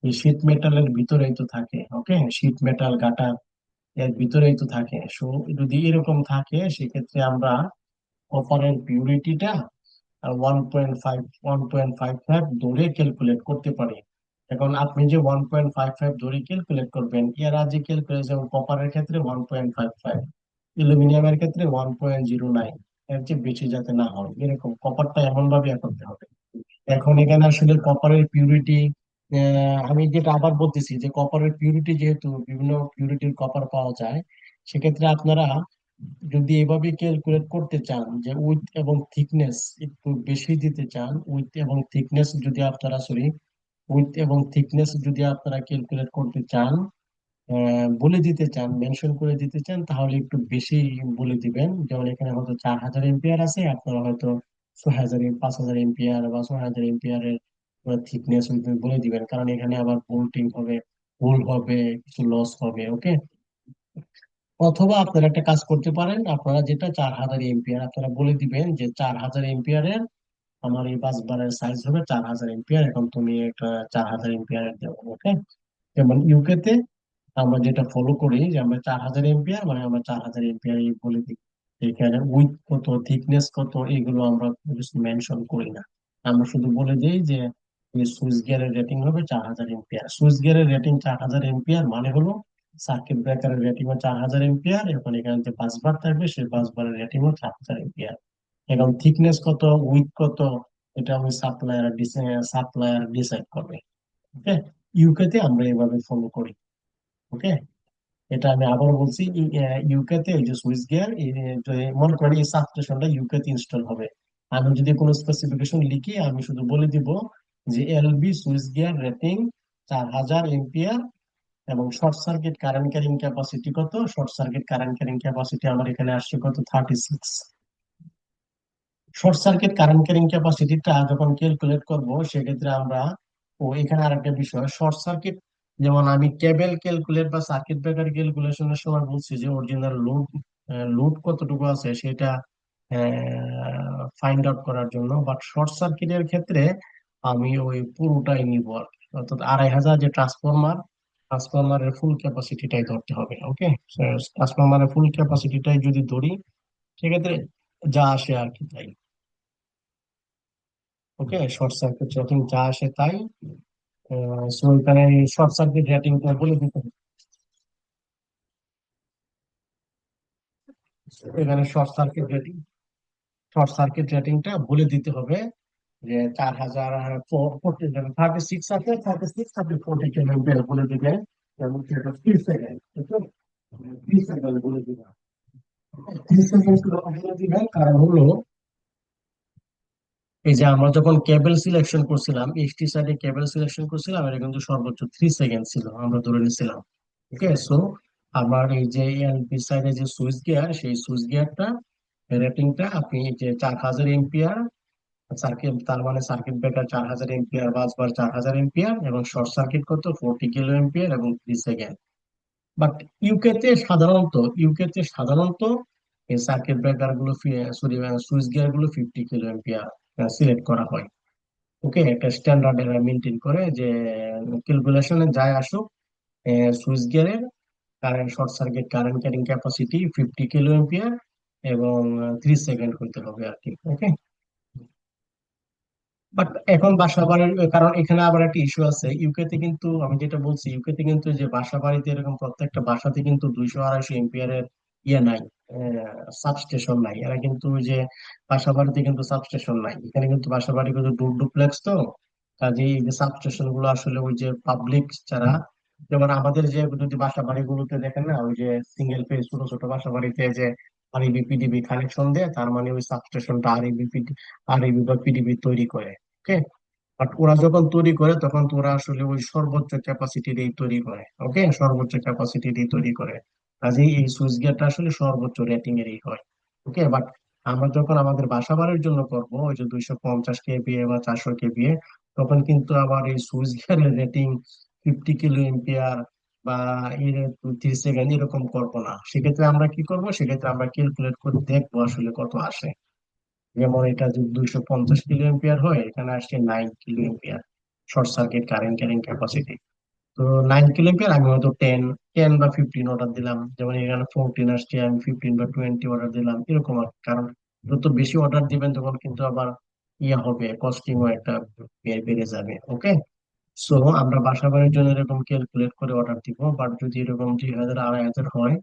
এই শীট মেটালের ভিতরেই তো থাকে। ওকে, শীট মেটাল গাটা এর ভিতরেই তো থাকে। সো যদি এরকম থাকে সেক্ষেত্রে আমরা কপারের পিউরিটিটা 1.55 ধরে ক্যালকুলেট করতে পারি। এখন আপনি যে 1.55 ধরে ক্যালকুলেট করবেন, এরা যে ক্যালকুলেট, যেমন কপারের ক্ষেত্রে 1.55, অ্যালুমিনিয়ামের ক্ষেত্রে 1.09, এর চেয়ে বেশি যাতে না হয় এরকম কপারটা এমন ভাবে ইয়ে করতে হবে। এখন এখানে আসলে কপারের পিউরিটি, আমি যেটা আবার বলতেছি যে কপারের পিউরিটি যেহেতু বিভিন্ন পিউরিটির কপার পাওয়া যায়, সেক্ষেত্রে আপনারা যদি এভাবে ক্যালকুলেট করতে চান যে উইথ এবং থিকনেস একটু বেশি দিতে চান, উইথ এবং থিকনেস যদি আপনারা ক্যালকুলেট করতে চান, বলে দিতে চান, মেনশন করে দিতে চান, তাহলে একটু বেশি বলে দিবেন। যেমন এখানে হয়তো 4000 এম্পিয়ার আছে, আপনারা হয়তো 6000, 5000 এম্পিয়ার বা 6000 এম্পিয়ারের থিকনেস বলে দিবেন, কারণ এখানে আবার বোল্টিং হবে, ভুল হবে, কিছু লস হবে। ওকে। অথবা আপনারা একটা কাজ করতে পারেন, আপনারা যেটা 4000 এম্পিয়ার আপনারা বলে দিবেন যে 4000 এম্পিয়ারের আমার এই বাস বারের সাইজ হবে 4000 এম্পিয়ার, এখন তুমি একটা 4000 এম্পিয়ারের দেবো। ওকে। যেমন ইউকে তে আমরা যেটা ফলো করি যে আমরা 4000 এম্পিয়ার মানে আমরা 4000 এম্পিয়ার বলে দিই। এখানে উইথ কত, থিকনেস কত, এগুলো আমরা মেনশন করি না। আমরা শুধু বলে দিই যে সুইচ গিয়ারের রেটিং হবে 4000 এম্পিয়ার। সুইচ গিয়ারের রেটিং 4000 এম্পিয়ার মানে হলো সার্কিট ব্রেকারের রেটিং ও 4000 এম্পিয়ার, এখন এখানে যে বাস বার থাকবে সেই বাস বারের রেটিং ও 4000 এম্পিয়ার। এখন থিকনেস কত, উইথ কত, এটা ওই সাপ্লায়ার ডিসাইড করবে। ওকে। ইউকে তে আমরা এভাবে ফলো করি। ওকে। এটা আমি আবার বলছি, ইউকে তে এই যে সুইচ গিয়ার, মনে করেন এই সাবস্টেশনটা ইউকে তে ইনস্টল হবে। আমি যদি কোনো স্পেসিফিকেশন লিখি, আমি শুধু বলে দিব যে LB switch gear rating 4000 ampere, এবং short circuit current carrying capacity কত, short circuit current carrying capacity আমার এখানে আসছে কত, 36। শর্ট সার্কিট কারেন্ট ক্যারিং ক্যাপাসিটিটা যখন ক্যালকুলেট করব সেক্ষেত্রে আমরা, ও এখানে আরেকটা বিষয়, শর্ট সার্কিট, যেমন আমি কেবল ক্যালকুলেট বা সার্কিট ব্রেকার ক্যালকুলেশনের সময় বলছি যে অরিজিনাল লোড কতটুকু আছে সেটা ফাইন্ড আউট করার জন্য, বাট শর্ট সার্কিটের ক্ষেত্রে আমি ওই পুরোটাই নিব আর কি। অর্থাৎ 2500 যে ট্রান্সফরমার, ট্রান্সফরমারের ফুল ক্যাপাসিটিটাই ধরতে হবে। ওকে, ট্রান্সফরমারের ফুল ক্যাপাসিটিটাই যদি ধরি, সেক্ষেত্রে যা আসে আর কি তাই। ওকে, শর্ট সার্কিট রেটিং যা আসে তাই। সো এখানে শর্ট সার্কিট রেটিংটা বলে দিতে হবে। এখানে শর্ট সার্কিট রেটিংটা বলে দিতে হবে যে 4000, 36 আছে, 36 আপনি 40 বলে দিবেন, এবং সেটা 3 সেকেন্ড। 3 সেকেন্ড বলে দিবেন। 3 সেকেন্ড বলে দিবেন, কারণ হলো এই যে আমরা যখন কেবল সিলেকশন করছিলাম, এইচটি সাইডে কেবল সিলেকশন করছিলাম, এটা কিন্তু সর্বোচ্চ 3 সেকেন্ড ছিল, আমরা ধরে নিছিলাম। ওকে, সো আবার এই যে এলপি সাইডে যে সুইচ গিয়ার, সেই সুইচ গিয়ারটা রেটিংটা আপনি এই যে 4000 এম্পিয়ার সার্কিট, তার মানে সার্কিট ব্রেকার 4000 এম্পিয়ার, বাস বার 4000 এম্পিয়ার, এবং শর্ট সার্কিট কত 40 কিলো এম্পিয়ার এবং 3 সেকেন্ড। বাট ইউকেতে সাধারণত এই সার্কিট ব্রেকার গুলো, সরি, সুইচ গিয়ার গুলো 50 কিলো এম্পিয়ার সিলেক্ট করা হয়। ওকে, একটা স্ট্যান্ডার্ড এরা মেনটেন করে যে ক্যালকুলেশনে যায় আসুক, সুইচ গিয়ারের current, short circuit current carrying capacity 50 kilo ampere এবং 3 সেকেন্ড হইতে হবে আর কি। ওকে, বাট এখন বাসা বাড়ির, কারণ এখানে আবার একটা ইস্যু আছে ইউকেতে, কিন্তু আমি যেটা বলছি, ইউকেতে কিন্তু যে বাসা বাড়িতে এরকম প্রত্যেকটা বাসাতে কিন্তু 200 250 এম্পিয়ারের ইয়ে নাই, সাবস্টেশন নাই। এরা কিন্তু ওই যে বাসা বাড়িতে কিন্তু সাবস্টেশন নাই, এখানে কিন্তু বাসা বাড়ি কিন্তু ডুপ্লেক্স তো, কাজেই এই যে সাবস্টেশন গুলো আসলে ওই যে পাবলিক যারা, যেমন আমাদের যে যদি বাসা বাড়িগুলোতে দেখেন না, ওই যে সিঙ্গেল ফেজ ছোট ছোট বাসা বাড়িতে যে আরইবি পিডিবি কানেকশন দেয়, তার মানে ওই সাবস্টেশনটা আরইবি বা পিডিবি তৈরি করে। ওকে, বাট ওরা যখন তৈরি করে তখন তো ওরা আসলে ওই সর্বোচ্চ ক্যাপাসিটি দিয়ে তৈরি করে। ওকে, সর্বোচ্চ ক্যাপাসিটি দিয়ে তৈরি করে, কাজেই এই সুইচ গিয়ারটা আসলে সর্বোচ্চ রেটিং এরই হয়। ওকে, বাট আমরা যখন আমাদের বাসা বাড়ির জন্য করবো ওই যে 250 কেভিএ বা 400 কেভিএ, তখন কিন্তু আবার এই সুইচ গিয়ারের রেটিং 50 কিলো এম্পিয়ার বা 3 সেকেন্ড এরকম করবো না। সেক্ষেত্রে আমরা কি করব, সেক্ষেত্রে আমরা ক্যালকুলেট করে দেখবো আসলে কত আসে। যেমন এটা যদি 250 কিলো এম্পিয়ার হয়, এখানে আসছে 9 kilo ampere short circuit current carrying capacity. তো 9 কিলো এম্পিয়ার আমি হয়তো 10 বা 15 অর্ডার দিলাম, যেমন এখানে 14 আসছে, আমি 15 বা 20 অর্ডার দিলাম, এরকম আর কি। কারণ যত বেশি অর্ডার দিবেন তখন কিন্তু আবার ইয়ে হবে, কস্টিংও একটা বেড়ে যাবে। ওকে, সো আমরা বাসা বাড়ির জন্য এরকম ক্যালকুলেট করে অর্ডার দিব। বাট যদি এরকম 2000 2,500 হয়,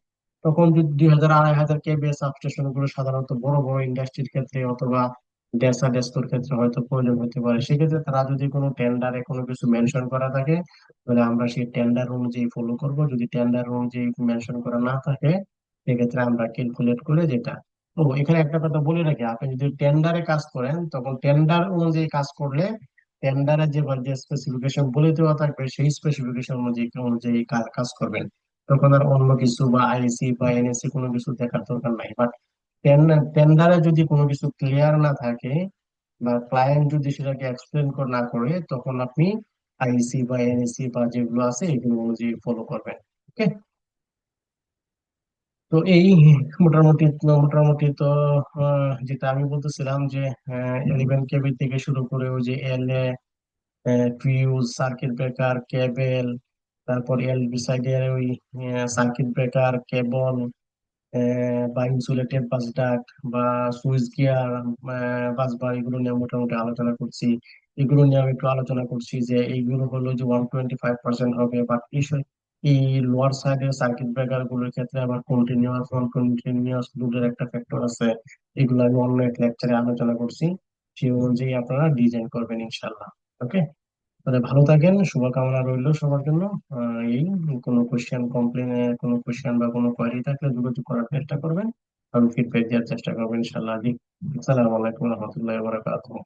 তখন যদি 2000 2,500 কেবিএ সাবস্টেশন গুলো সাধারণত বড় বড় ইন্ডাস্ট্রির ক্ষেত্রে অথবা ডেস্কটোর ক্ষেত্রে হয়তো প্রয়োজন হতে পারে। সেক্ষেত্রে তারা যদি কোনো টেন্ডারে কোনো কিছু মেনশন করা থাকে, তাহলে আমরা সেই টেন্ডার অনুযায়ী ফলো করব। যদি টেন্ডার অনুযায়ী মেনশন করা না থাকে, সেক্ষেত্রে আমরা ক্যালকুলেট করে যেটা। ও, এখানে একটা কথা বলে রাখি, আপনি যদি টেন্ডারে কাজ করেন, তখন টেন্ডার অনুযায়ী কাজ করলে টেন্ডারে যে স্পেসিফিকেশন বলে দেওয়া থাকবে, সেই স্পেসিফিকেশন অনুযায়ী অনুযায়ী কাজ করবেন। তখন আর অন্য কিছু বা আইসি বা এনএসসি কোনো কিছু দেখার দরকার নাই। বাট টেন্ডারে যদি কোনো কিছু ক্লিয়ার না থাকে বা ক্লায়েন্ট যদি সেটাকে এক্সপ্লেন না করে, তখন আপনি আইসি বা এনএসসি বা যেগুলো আছে এগুলো অনুযায়ী ফলো করবেন। ওকে, তো এই মোটামুটি মোটামুটি তো যেটা আমি বলতেছিলাম যে 11 কেবি থেকে শুরু করে ওই যে ফিউজ, সার্কিট ব্রেকার, কেবল, তারপর এলবি সাইডের ওই সার্কিট ব্রেকার, কেবল, বা ইনসুলেটেড বাস ডাক্ট বা সুইচ গিয়ার, বাস বার, এগুলো নিয়ে মোটামুটি আলোচনা করছি। এগুলো নিয়ে আমি একটু আলোচনা করছি যে এইগুলো হলো যে 125% হবে, বাট এই লোয়ার সাইডের সার্কিট ব্রেকার গুলোর ক্ষেত্রে আবার কন্টিনিউয়াস নন কন্টিনিউয়াস লোডের একটা ফ্যাক্টর আছে। এগুলো আমি অন্য এক লেকচারে আলোচনা করছি, সেই অনুযায়ী আপনারা ডিজাইন করবেন ইনশাল্লাহ। ওকে, তাহলে ভালো থাকেন, শুভকামনা রইলো সবার জন্য। এই কোনো কোশ্চেন কমপ্লেন, কোনো কোশ্চেন বা কোনো কোয়ারি থাকলে যোগাযোগ করার চেষ্টা করবেন, আমি ফিডব্যাক দেওয়ার চেষ্টা করবেন ইনশাল্লাহ। জি, আসসালামু আলাইকুম রহমতুল্লাহ বারাকাতুহু।